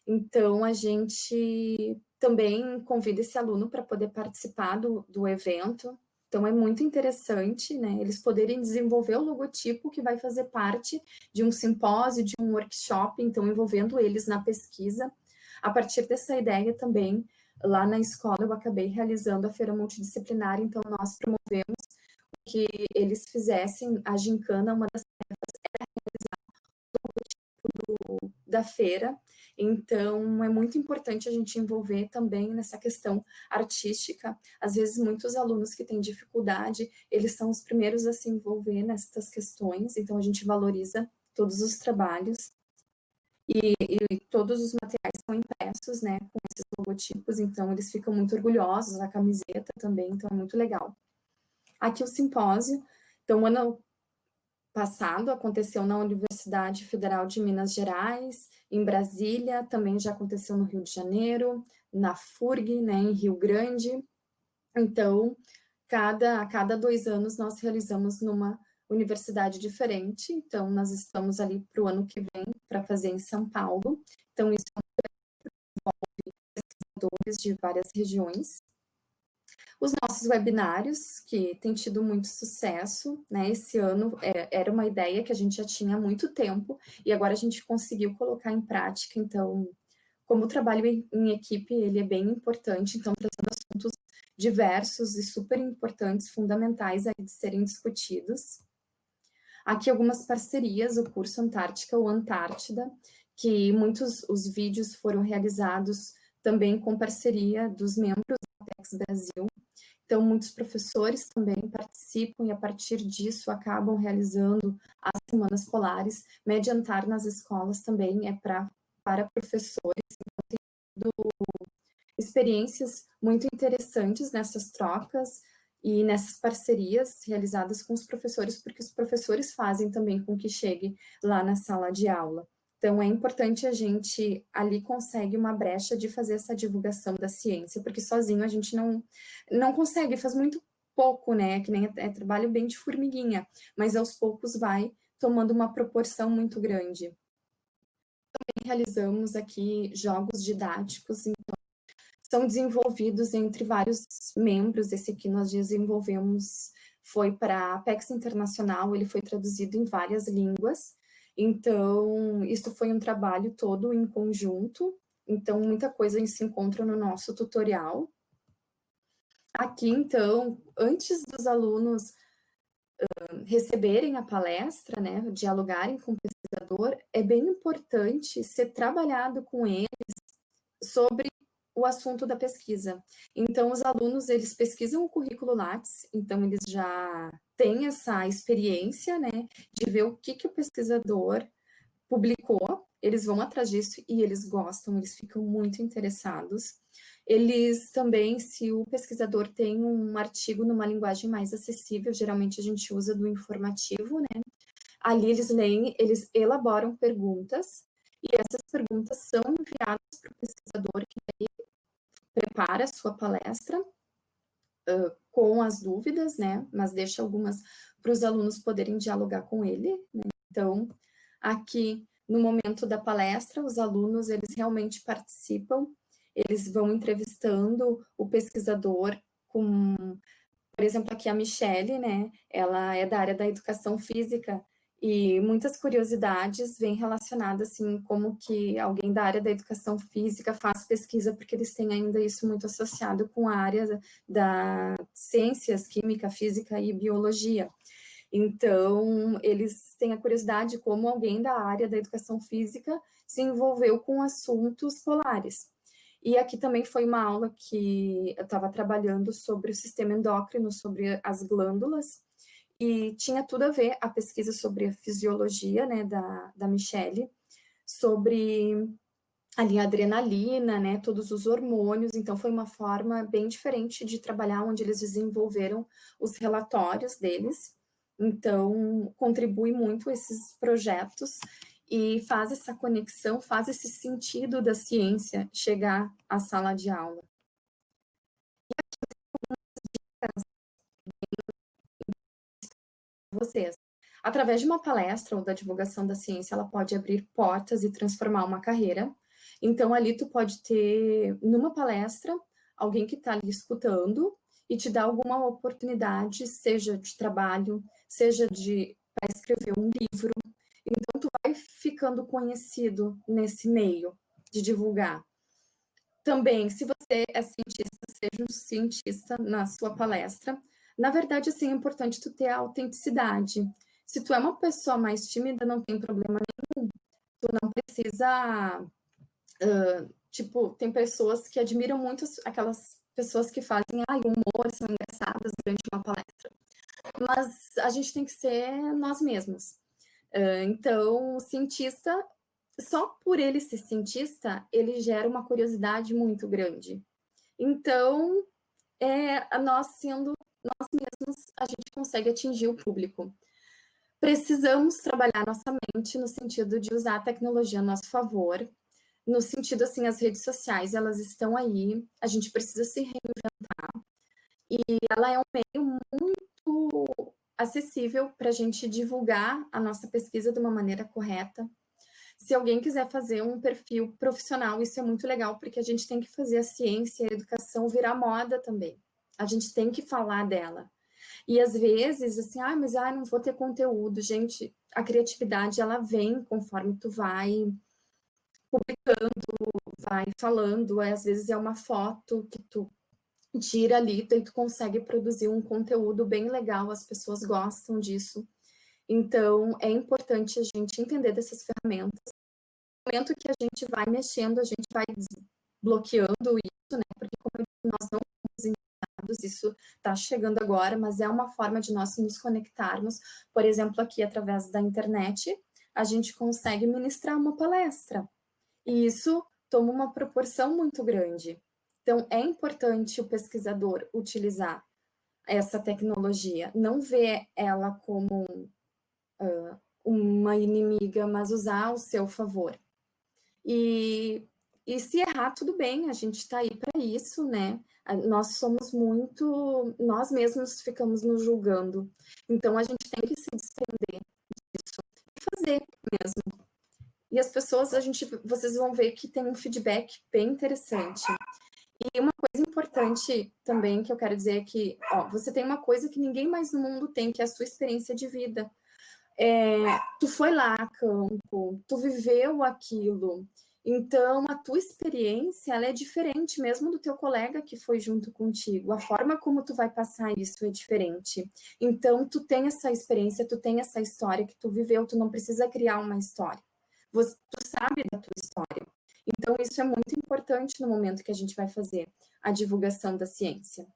Então, a gente também convida esse aluno para poder participar do evento. Então, é muito interessante, né, eles poderem desenvolver o logotipo que vai fazer parte de um simpósio, de um workshop, então, envolvendo eles na pesquisa. A partir dessa ideia também, lá na escola, eu acabei realizando a feira multidisciplinar, então, nós promovemos que eles fizessem a gincana, uma das tarefas era realizar o logotipo da feira. Então, é muito importante a gente envolver também nessa questão artística. Às vezes, muitos alunos que têm dificuldade, eles são os primeiros a se envolver nessas questões, então a gente valoriza todos os trabalhos e todos os materiais são impressos, né, com esses logotipos, então eles ficam muito orgulhosos, a camiseta também, então é muito legal. Aqui o simpósio, então, ano passado aconteceu na Universidade Federal de Minas Gerais, em Brasília, também já aconteceu no Rio de Janeiro, na FURG, né, em Rio Grande. Então, a cada 2 anos nós realizamos numa universidade diferente, então nós estamos ali para o ano que vem para fazer em São Paulo, então isso envolve pesquisadores de várias regiões. Os nossos webinários, que têm tido muito sucesso, né? Esse ano era uma ideia que a gente já tinha há muito tempo, e agora a gente conseguiu colocar em prática, então, como o trabalho em equipe, ele é bem importante, então, trazendo assuntos diversos e super importantes, fundamentais aí de serem discutidos. Aqui algumas parcerias, o curso Antártica ou Antártida, que muitos os vídeos foram realizados também com parceria dos membros da Apex Brasil. Então, muitos professores também participam e, a partir disso, acabam realizando as semanas polares. Mediantar nas escolas também é para professores. Então, tem tido experiências muito interessantes nessas trocas e nessas parcerias realizadas com os professores, porque os professores fazem também com que chegue lá na sala de aula. Então, é importante a gente ali consegue uma brecha de fazer essa divulgação da ciência, porque sozinho a gente não consegue, faz muito pouco, né? Que nem é trabalho bem de formiguinha, mas aos poucos vai tomando uma proporção muito grande. Também realizamos aqui jogos didáticos, então, são desenvolvidos entre vários membros. Esse aqui nós desenvolvemos, foi para a Apex Internacional, ele foi traduzido em várias línguas. Então, isso foi um trabalho todo em conjunto. Então, muita coisa se encontra no nosso tutorial. Aqui, então, antes dos alunos receberem a palestra, né, dialogarem com o pesquisador, é bem importante ser trabalhado com eles sobre o assunto da pesquisa. Então, os alunos, eles pesquisam o currículo Lattes, então eles já têm essa experiência, né, de ver o que o pesquisador publicou, eles vão atrás disso e eles gostam, eles ficam muito interessados. Eles também, se o pesquisador tem um artigo numa linguagem mais acessível, geralmente a gente usa do informativo, né? Ali eles leem, eles elaboram perguntas, e essas perguntas são enviadas para o pesquisador, que daí prepara a sua palestra com as dúvidas, né? Mas deixa algumas para os alunos poderem dialogar com ele, né? Então, aqui no momento da palestra, os alunos, eles realmente participam, eles vão entrevistando o pesquisador com, por exemplo, aqui a Michele, né? Ela é da área da educação física, e muitas curiosidades vêm relacionadas, assim, como que alguém da área da educação física faz pesquisa, porque eles têm ainda isso muito associado com a área da ciências, química, física e biologia. Então, eles têm a curiosidade como alguém da área da educação física se envolveu com assuntos polares. E aqui também foi uma aula que eu estava trabalhando sobre o sistema endócrino, sobre as glândulas, e tinha tudo a ver a pesquisa sobre a fisiologia, né, da Michele, sobre ali a adrenalina, né, todos os hormônios. Então foi uma forma bem diferente de trabalhar, onde eles desenvolveram os relatórios deles. Então contribui muito esses projetos e faz essa conexão, faz esse sentido da ciência chegar à sala de aula. Vocês. Através de uma palestra ou da divulgação da ciência, ela pode abrir portas e transformar uma carreira. Então, ali tu pode ter, numa palestra, alguém que está ali escutando e te dá alguma oportunidade, seja de trabalho, seja para escrever um livro. Então, tu vai ficando conhecido nesse meio de divulgar. Também, se você é cientista, seja um cientista na sua palestra. Na verdade, assim, é importante tu ter a autenticidade. Se tu é uma pessoa mais tímida, não tem problema nenhum. Tu não precisa... tipo, tem pessoas que admiram muito aquelas pessoas que fazem humor, são engraçadas durante uma palestra. Mas a gente tem que ser nós mesmos. Então, o cientista, só por ele ser cientista, ele gera uma curiosidade muito grande. Então, nós sendo nós mesmos, a gente consegue atingir o público. Precisamos trabalhar nossa mente no sentido de usar a tecnologia a nosso favor, no sentido, assim, as redes sociais, elas estão aí, a gente precisa se reinventar, e ela é um meio muito... acessível para a gente divulgar a nossa pesquisa de uma maneira correta. Se alguém quiser fazer um perfil profissional, isso é muito legal, porque a gente tem que fazer a ciência e a educação virar moda também. A gente tem que falar dela. E às vezes, assim, mas não vou ter conteúdo. Gente, a criatividade, ela vem conforme tu vai publicando, vai falando. Às vezes é uma foto que tu tira ali, e tu consegue produzir um conteúdo bem legal, as pessoas gostam disso. Então, é importante a gente entender dessas ferramentas. No momento que a gente vai mexendo, a gente vai desbloqueando isso, né? Porque como nós não temos dados, isso está chegando agora, mas é uma forma de nós nos conectarmos. Por exemplo, aqui através da internet, a gente consegue ministrar uma palestra. E isso toma uma proporção muito grande. Então, é importante o pesquisador utilizar essa tecnologia, não ver ela como uma inimiga, mas usar ao seu favor. E se errar, tudo bem, a gente está aí para isso, né? Nós somos muito, nós mesmos ficamos nos julgando. Então, a gente tem que se desprender disso e fazer mesmo. E as pessoas, vocês vão ver que tem um feedback bem interessante. E uma coisa importante também que eu quero dizer é que você tem uma coisa que ninguém mais no mundo tem, que é a sua experiência de vida. Tu foi lá a campo, tu viveu aquilo. Então, a tua experiência, ela é diferente mesmo do teu colega que foi junto contigo. A forma como tu vai passar isso é diferente. Então, tu tem essa experiência, tu tem essa história que tu viveu, tu não precisa criar uma história. Tu sabe da tua história. Então, isso é muito importante no momento que a gente vai fazer a divulgação da ciência.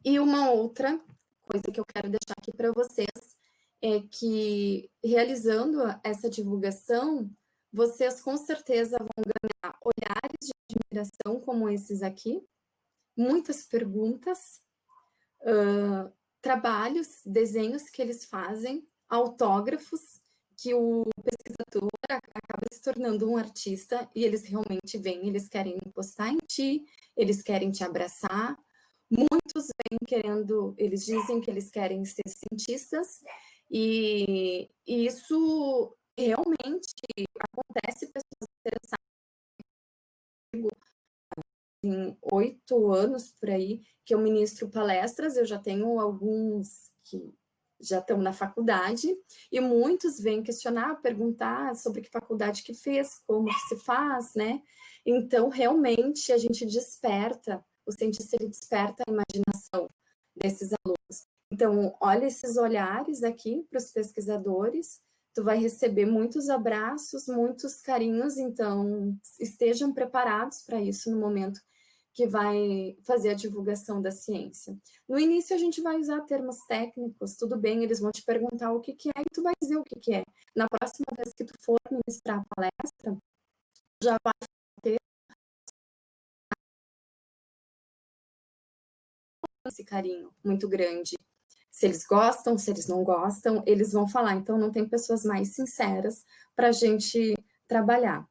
E uma outra coisa que eu quero deixar aqui para vocês é que, realizando essa divulgação, vocês com certeza vão ganhar olhares de admiração como esses aqui, muitas perguntas, trabalhos, desenhos que eles fazem, autógrafos, que o pesquisador acaba se tornando um artista e eles realmente vêm, eles querem encostar em ti, eles querem te abraçar. Muitos vêm querendo, eles dizem que eles querem ser cientistas e isso realmente acontece, pessoas interessadas. Em 8 anos por aí que eu ministro palestras, eu já tenho alguns que já estão na faculdade, e muitos vêm questionar, perguntar sobre que faculdade que fez, como que se faz, né? Então, realmente, a gente desperta, o cientista ele desperta a imaginação desses alunos. Então, olha esses olhares aqui para os pesquisadores, tu vai receber muitos abraços, muitos carinhos, então estejam preparados para isso no momento que vai fazer a divulgação da ciência. No início, a gente vai usar termos técnicos, tudo bem, eles vão te perguntar o que é, e tu vai dizer o que é. Na próxima vez que tu for ministrar a palestra, já vai ter esse carinho muito grande. Se eles gostam, se eles não gostam, eles vão falar. Então, não tem pessoas mais sinceras para a gente trabalhar.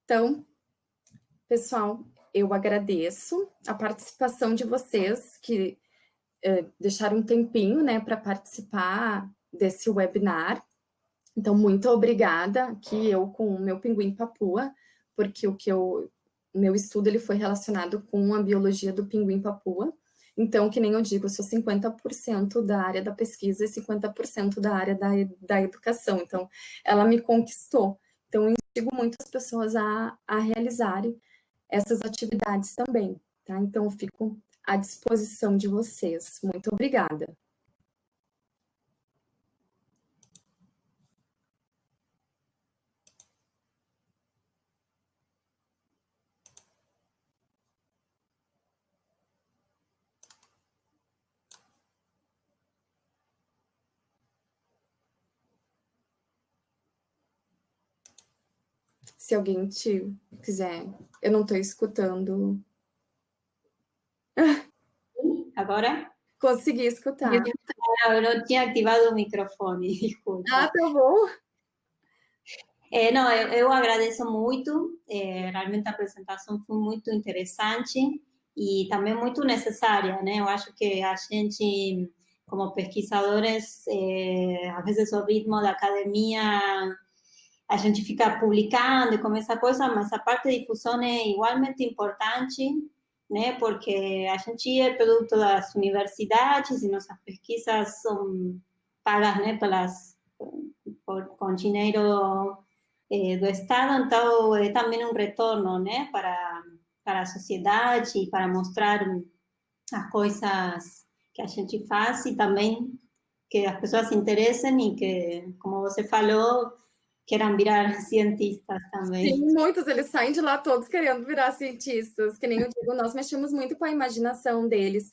Então, pessoal, eu agradeço a participação de vocês que deixaram um tempinho, né, para participar desse webinar. Então, muito obrigada, aqui eu com o meu pinguim papua, porque meu estudo ele foi relacionado com a biologia do pinguim papua. Então, que nem eu digo, eu sou 50% da área da pesquisa e 50% da área da educação. Então, ela me conquistou. Então, eu instigo muitas pessoas a realizarem essas atividades também, tá? Então, eu fico à disposição de vocês. Muito obrigada. Se alguém quiser, eu não estou escutando. Agora? Consegui escutar. Eu não tinha ativado o microfone, desculpa. Ah, tá bom. Não, eu agradeço muito, realmente a apresentação foi muito interessante e também muito necessária, né? Eu acho que a gente como pesquisadores, às vezes o ritmo da academia, a gente fica publicando e com essa coisa, mas a parte de difusão é igualmente importante, né? Porque a gente é produto das universidades e nossas pesquisas são pagas, né, com dinheiro do Estado, então é também um retorno, né, para a sociedade e para mostrar as coisas que a gente faz e também que as pessoas se interessem e que, como você falou, queiram virar cientistas também. Sim, muitos, eles saem de lá todos querendo virar cientistas, que nem eu digo, nós mexemos muito com a imaginação deles.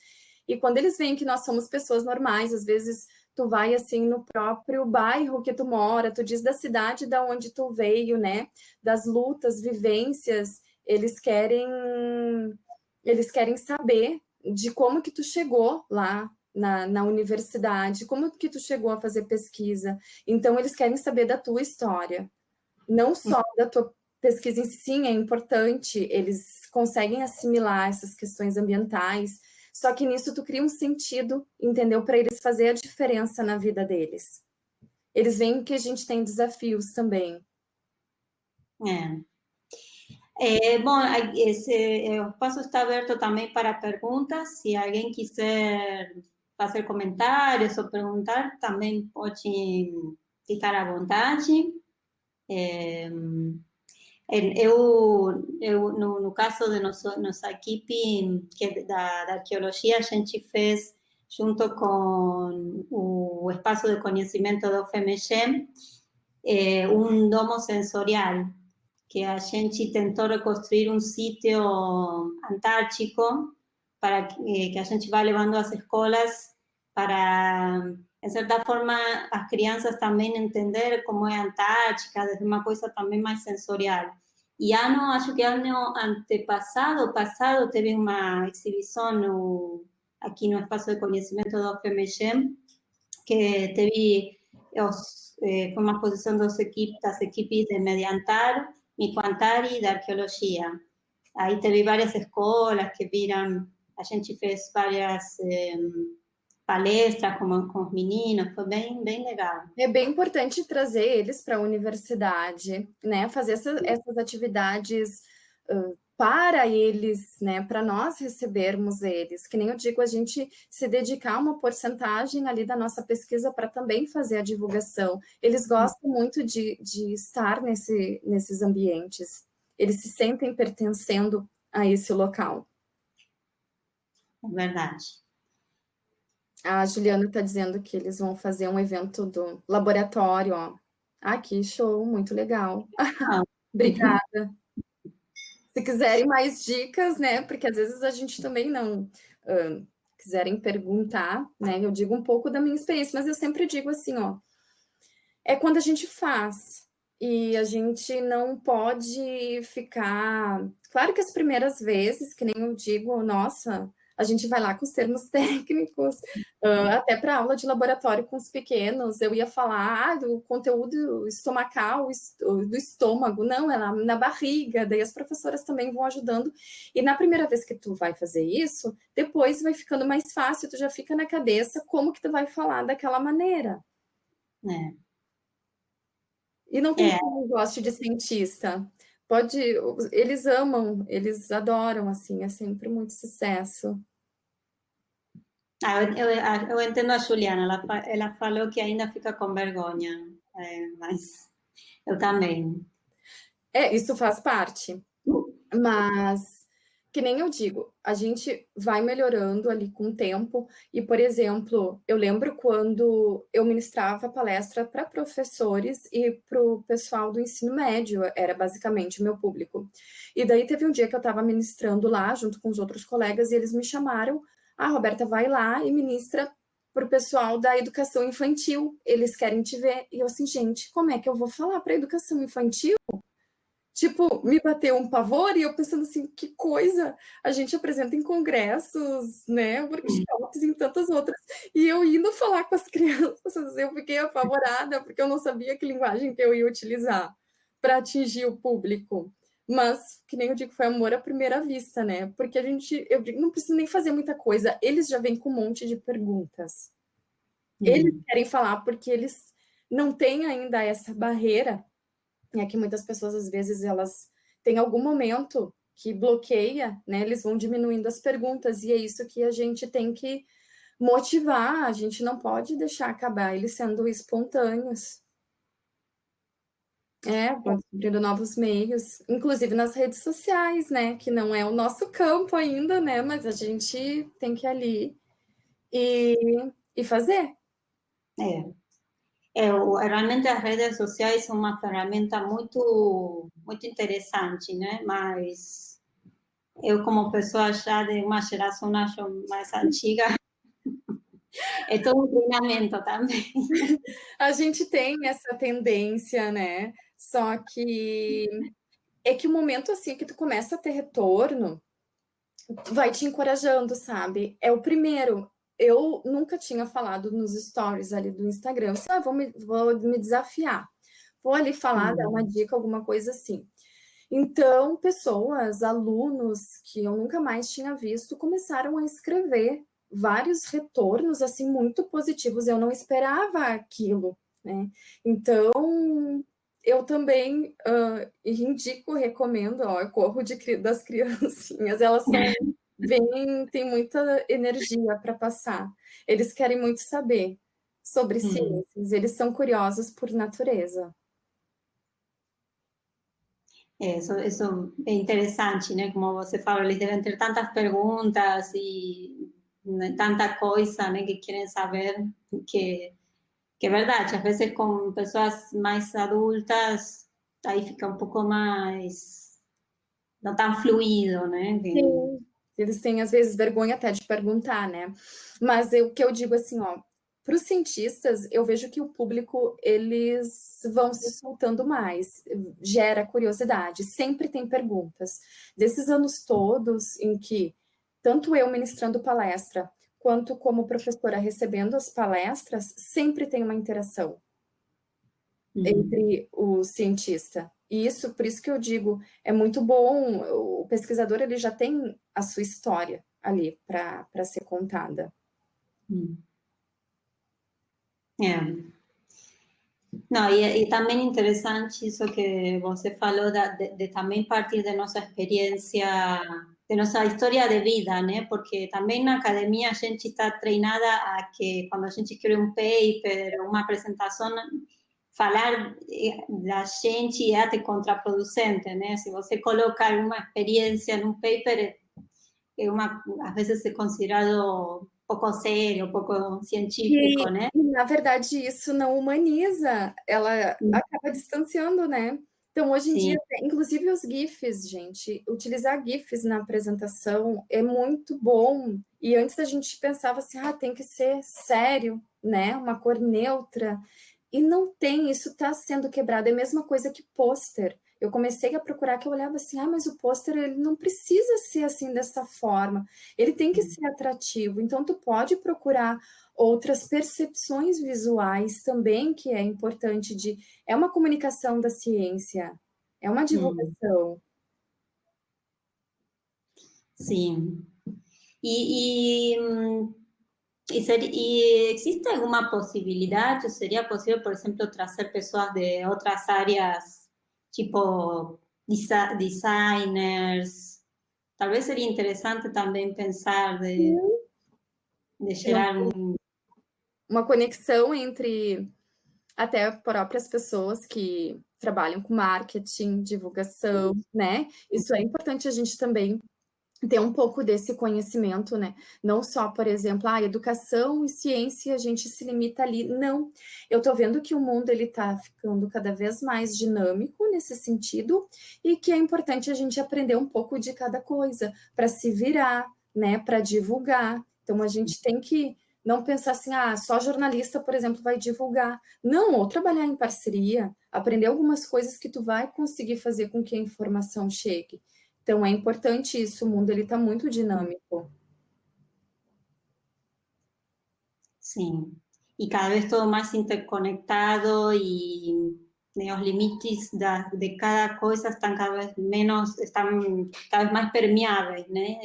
E quando eles veem que nós somos pessoas normais, às vezes tu vai assim no próprio bairro que tu mora, tu diz da cidade da onde tu veio, né? Das lutas, vivências, eles querem saber de como que tu chegou lá na universidade, como que tu chegou a fazer pesquisa. Então, eles querem saber da tua história, não só da tua pesquisa em si, é importante, eles conseguem assimilar essas questões ambientais, só que nisso tu cria um sentido, entendeu? Para eles fazer a diferença na vida deles. Eles veem que a gente tem desafios também. Bom, o espaço está aberto também para perguntas. Se alguém quiser fazer comentários ou perguntar, também pode ficar à vontade. No caso de nossa equipe da arqueologia, a gente fez, junto com o Espaço de Conhecimento do FMG, um domo sensorial, que a gente tentou reconstruir um sítio antártico para que a gente vai levando às escolas para, em certa forma, as crianças também entender como é a Antártica, desde uma coisa também mais sensorial. E acho que ano antepassado, passado, teve uma exibição aqui no Espaço de Conhecimento do FMG, que teve foi uma exposição das equipes de Mediantar, Micoantar e da arqueologia. Aí teve várias escolas que viram, a gente fez várias palestras com os meninos, foi bem legal. É bem importante trazer eles para a universidade, né? Fazer essas atividades para eles, né? Para nós recebermos eles. Que nem eu digo, a gente se dedicar uma porcentagem ali da nossa pesquisa para também fazer a divulgação. Eles gostam muito de estar nesses ambientes. Eles se sentem pertencendo a esse local. É verdade. A Juliana está dizendo que eles vão fazer um evento do laboratório, ó. Ah, que show, muito legal. Obrigada. Se quiserem mais dicas, né? Porque às vezes a gente também não quiserem perguntar, né? Eu digo um pouco da minha experiência, mas eu sempre digo assim, ó. É quando a gente faz e a gente não pode ficar. Claro que as primeiras vezes, que nem eu digo, nossa, a gente vai lá com os termos técnicos, até para aula de laboratório com os pequenos, eu ia falar do conteúdo estomacal, do estômago, não, é na barriga, daí as professoras também vão ajudando, e na primeira vez que tu vai fazer isso, depois vai ficando mais fácil, tu já fica na cabeça como que tu vai falar daquela maneira. E não tem quem não goste de cientista. Eles amam, eles adoram, assim, é sempre muito sucesso. Eu entendo a Juliana, ela falou que ainda fica com vergonha, mas eu também. Isso faz parte. Mas, que nem eu digo, a gente vai melhorando ali com o tempo. E, por exemplo, eu lembro quando eu ministrava palestra para professores e para o pessoal do ensino médio, era basicamente o meu público. E daí teve um dia que eu estava ministrando lá, junto com os outros colegas, e eles me chamaram. Ah, Roberta, vai lá e ministra para o pessoal da educação infantil. Eles querem te ver. E eu assim, gente, como é que eu vou falar para a educação infantil? Tipo, me bateu um pavor e eu pensando assim, que coisa, a gente apresenta em congressos, né, workshops, em tantas outras, e eu indo falar com as crianças, eu fiquei apavorada, porque eu não sabia que linguagem que eu ia utilizar para atingir o público. Mas, que nem eu digo, foi amor à primeira vista, né, porque eu digo, não precisa nem fazer muita coisa, eles já vêm com um monte de perguntas. Eles querem falar porque eles não têm ainda essa barreira, né, que muitas pessoas, às vezes, elas têm algum momento que bloqueia, né, eles vão diminuindo as perguntas, e é isso que a gente tem que motivar, a gente não pode deixar acabar eles sendo espontâneos. Vão descobrindo novos meios, inclusive nas redes sociais, né, que não é o nosso campo ainda, né, mas a gente tem que ir ali e fazer. Realmente as redes sociais são uma ferramenta muito, muito interessante, né? Mas eu, como pessoa já de uma geração acho mais antiga, é todo um treinamento também. A gente tem essa tendência, né? Só que é que o momento assim que tu começa a ter retorno, vai te encorajando, sabe? É o primeiro. Eu nunca tinha falado nos stories ali do Instagram. Eu disse, vou me desafiar. Vou ali falar, dar uma dica, alguma coisa assim. Então, pessoas, alunos que eu nunca mais tinha visto, começaram a escrever vários retornos, assim, muito positivos. Eu não esperava aquilo, né? Então, eu também indico, recomendo, ó, eu corro das criancinhas, elas têm muita energia para passar. Eles querem muito saber sobre ciências, eles são curiosos por natureza. Eso es interesante, ¿no? Como você falou, eles devem ter tantas perguntas e tanta coisa, né, que querem saber, que é verdade, às vezes com pessoas mais adultas, aí fica um pouco mais, não tão fluido, né? Sim, eles têm às vezes vergonha até de perguntar, né? Mas o que eu digo assim, ó, para os cientistas, eu vejo que o público, eles vão se soltando mais, gera curiosidade, sempre tem perguntas. Desses anos todos em que, tanto eu ministrando palestra, quanto como professora recebendo as palestras, sempre tem uma interação entre o cientista. E isso, por isso que eu digo, é muito bom, o pesquisador ele já tem a sua história ali para ser contada. Não, e também interessante isso que você falou de também partir da nossa experiência, de nossa história de vida, né? Porque também na academia a gente está treinada a que quando a gente escreve um paper, uma apresentação, falar da gente é até contraproducente, né? Se você coloca uma experiência num paper, às vezes é considerado pouco sério, pouco científico, né? E, na verdade, isso não humaniza, ela acaba distanciando, né? Então, hoje em dia, inclusive os GIFs, gente, utilizar GIFs na apresentação é muito bom. E antes a gente pensava assim, tem que ser sério, né? Uma cor neutra. E não tem, isso está sendo quebrado. É a mesma coisa que pôster. Eu comecei a procurar, que eu olhava assim, mas o pôster ele não precisa ser assim dessa forma. Ele tem que ser atrativo. Então, tu pode procurar outras percepções visuais também, que é importante é uma comunicação da ciência, é uma divulgação. Sim. E existe alguma possibilidade, seria possível, por exemplo, trazer pessoas de outras áreas, tipo designers? Talvez seria interessante também pensar de gerar uma conexão entre até próprias pessoas que trabalham com marketing, divulgação, né? Isso é importante a gente também ter um pouco desse conhecimento, né? Não só, por exemplo, educação e ciência, a gente se limita ali. Não. Eu tô vendo que o mundo ele tá ficando cada vez mais dinâmico nesse sentido e que é importante a gente aprender um pouco de cada coisa para se virar, né? Para divulgar. Então a gente tem que não pensar assim, só jornalista, por exemplo, vai divulgar. Não, ou trabalhar em parceria, aprender algumas coisas que tu vai conseguir fazer com que a informação chegue. Então, é importante isso, o mundo está muito dinâmico. Sim. E cada vez todo mais interconectado e os limites de cada coisa estão cada vez menos, estão cada vez mais permeáveis, né?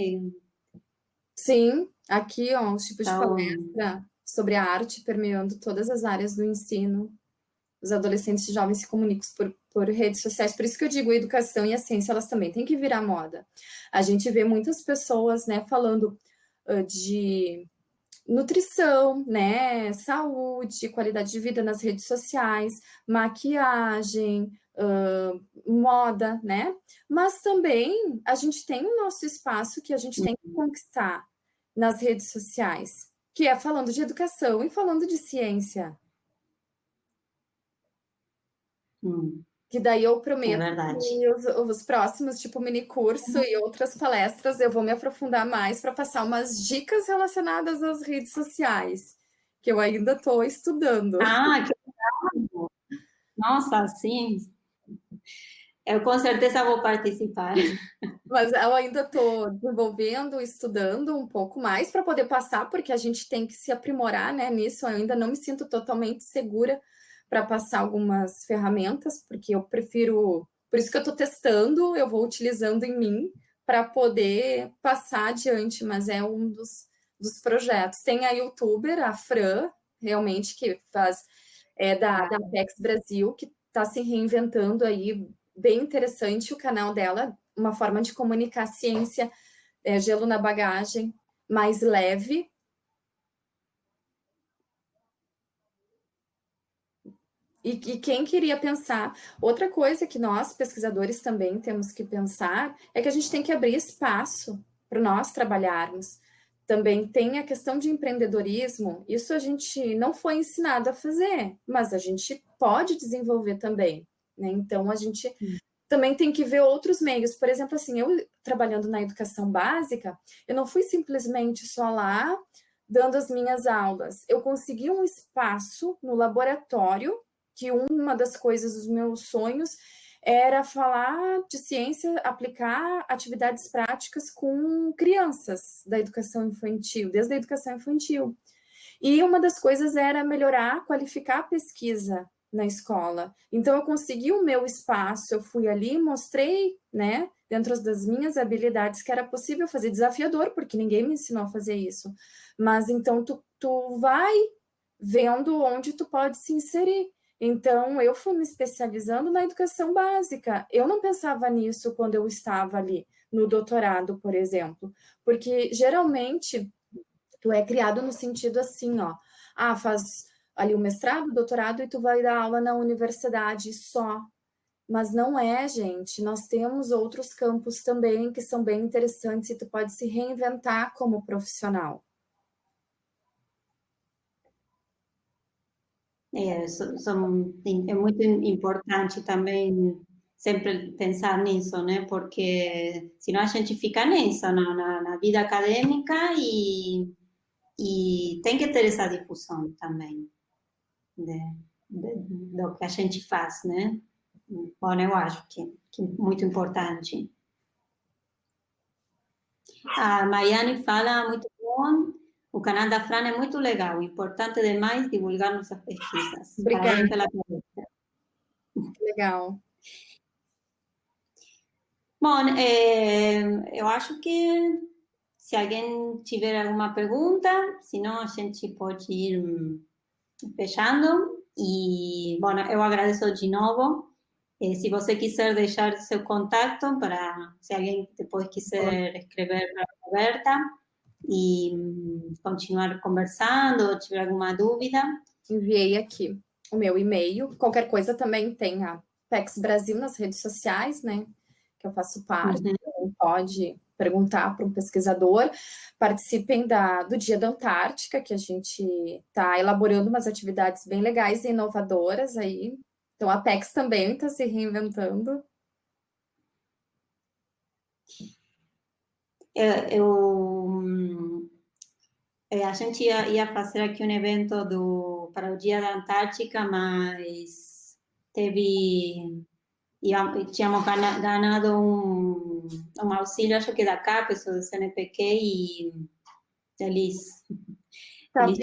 Sim, aqui, ó, os tipos de Então, palestra sobre a arte permeando todas as áreas do ensino. Os adolescentes e jovens se comunicam por redes sociais, por isso que eu digo, a educação e a ciência, elas também têm que virar moda. A gente vê muitas pessoas, né, falando de nutrição, né, saúde, qualidade de vida nas redes sociais, maquiagem, moda, né? Mas também a gente tem o nosso espaço que a gente tem que conquistar nas redes sociais, que é falando de educação e falando de ciência. Que daí eu prometo que os próximos, tipo mini curso e outras palestras, eu vou me aprofundar mais para passar umas dicas relacionadas às redes sociais, que eu ainda estou estudando. Ah, que legal! Nossa, sim. Eu com certeza vou participar. Mas eu ainda estou desenvolvendo, estudando um pouco mais para poder passar, porque a gente tem que se aprimorar, né, nisso. Eu ainda não me sinto totalmente segura para passar algumas ferramentas, porque eu prefiro... Por isso que eu estou testando, eu vou utilizando em mim para poder passar adiante, mas é um dos projetos. Tem a youtuber, a Fran, realmente, que faz da Apex Brasil, que está se reinventando aí, bem interessante o canal dela, uma forma de comunicar ciência, gelo na bagagem, mais leve. E quem queria pensar... Outra coisa que nós, pesquisadores, também temos que pensar é que a gente tem que abrir espaço para nós trabalharmos. Também tem a questão de empreendedorismo, isso a gente não foi ensinado a fazer, mas a gente pode desenvolver também, né? Então, a gente também tem que ver outros meios. Por exemplo, assim, eu trabalhando na educação básica, eu não fui simplesmente só lá dando as minhas aulas. Eu consegui um espaço no laboratório, que uma das coisas dos meus sonhos era falar de ciência, aplicar atividades práticas com crianças da educação infantil, desde a educação infantil. E uma das coisas era melhorar, qualificar a pesquisa na escola. Então, eu consegui o meu espaço, eu fui ali, mostrei, né, dentro das minhas habilidades, que era possível fazer. Desafiador, porque ninguém me ensinou a fazer isso. Mas, então, tu vai vendo onde tu pode se inserir. Então, eu fui me especializando na educação básica. Eu não pensava nisso quando eu estava ali, no doutorado, por exemplo. Porque, geralmente, tu é criado no sentido assim, ó. Faz ali o mestrado, o doutorado, e tu vai dar aula na universidade só. Mas não é, gente. Nós temos outros campos também que são bem interessantes e tu pode se reinventar como profissional. É muito importante também sempre pensar nisso, né? Porque senão a gente fica nisso, na vida acadêmica e tem que ter essa difusão também do que a gente faz, né? Bom, eu acho que é muito importante. A Maiane fala muito bom. O canal da Fran é muito legal. Importante demais divulgar nossas pesquisas. Obrigada. Parabéns pela palestra. Legal. Bom, eu acho que se alguém tiver alguma pergunta, senão a gente pode ir fechando. E, bom, eu agradeço de novo. Se você quiser deixar seu contato para se alguém depois quiser escrever para a Roberta e continuar conversando ou tiver alguma dúvida. Enviei aqui o meu e-mail. Qualquer coisa também tem a Apex Brasil nas redes sociais, né? Que eu faço parte. Pode perguntar para um pesquisador. Participem do Dia da Antártica, que a gente está elaborando umas atividades bem legais e inovadoras aí. Então, a Apex também está se reinventando. A gente ia fazer aqui um evento para o Dia da Antártica, mas tínhamos ganado um auxílio, acho que da CAPES ou do CNPq, e eles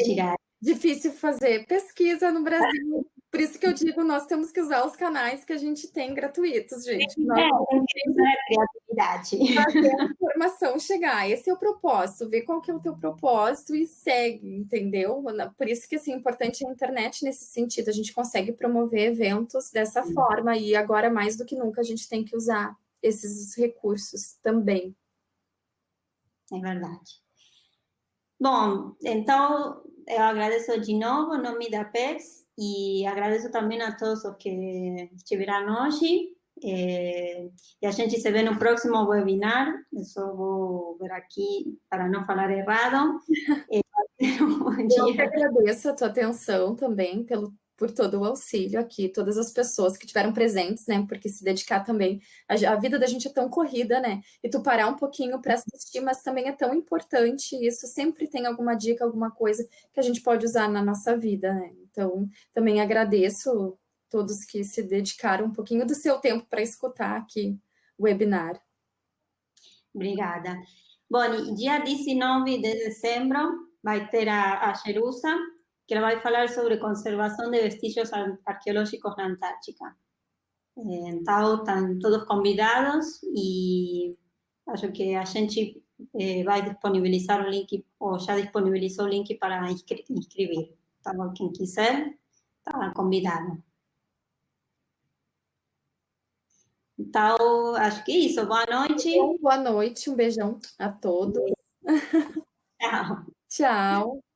tiraram. Difícil fazer pesquisa no Brasil. Por isso que eu digo, nós temos que usar os canais que a gente tem gratuitos, gente. Tem que usar a Verdade. Fazer a informação chegar. Esse é o propósito, ver qual que é o teu propósito e segue, entendeu? Por isso que, assim, é importante a internet nesse sentido, a gente consegue promover eventos dessa forma e agora, mais do que nunca, a gente tem que usar esses recursos também. É verdade. Bom, então eu agradeço de novo em nome da PEX e agradeço também a todos os que estiveram hoje. E a gente se vê no próximo webinar. Eu só vou ver aqui para não falar errado. Bom Eu que dia. agradeço a tua atenção também por todo o auxílio aqui, todas as pessoas que estiveram presentes, né? Porque se dedicar também, a vida da gente é tão corrida, né? E tu parar um pouquinho para assistir, mas também é tão importante. Isso sempre tem alguma dica, alguma coisa que a gente pode usar na nossa vida, né? Então, também agradeço todos que se dedicaram um pouquinho do seu tempo para escutar aqui o webinar. Obrigada. Bom, e dia 19 de dezembro vai ter a Jerusa, que ela vai falar sobre conservação de vestígios arqueológicos na Antártica. Então, estão todos convidados e acho que a gente vai disponibilizar o link, ou já disponibilizou o link para inscrever. Então, quem quiser, está convidado. Então, acho que é isso. Boa noite. Boa noite, um beijão a todos. Tchau. Tchau.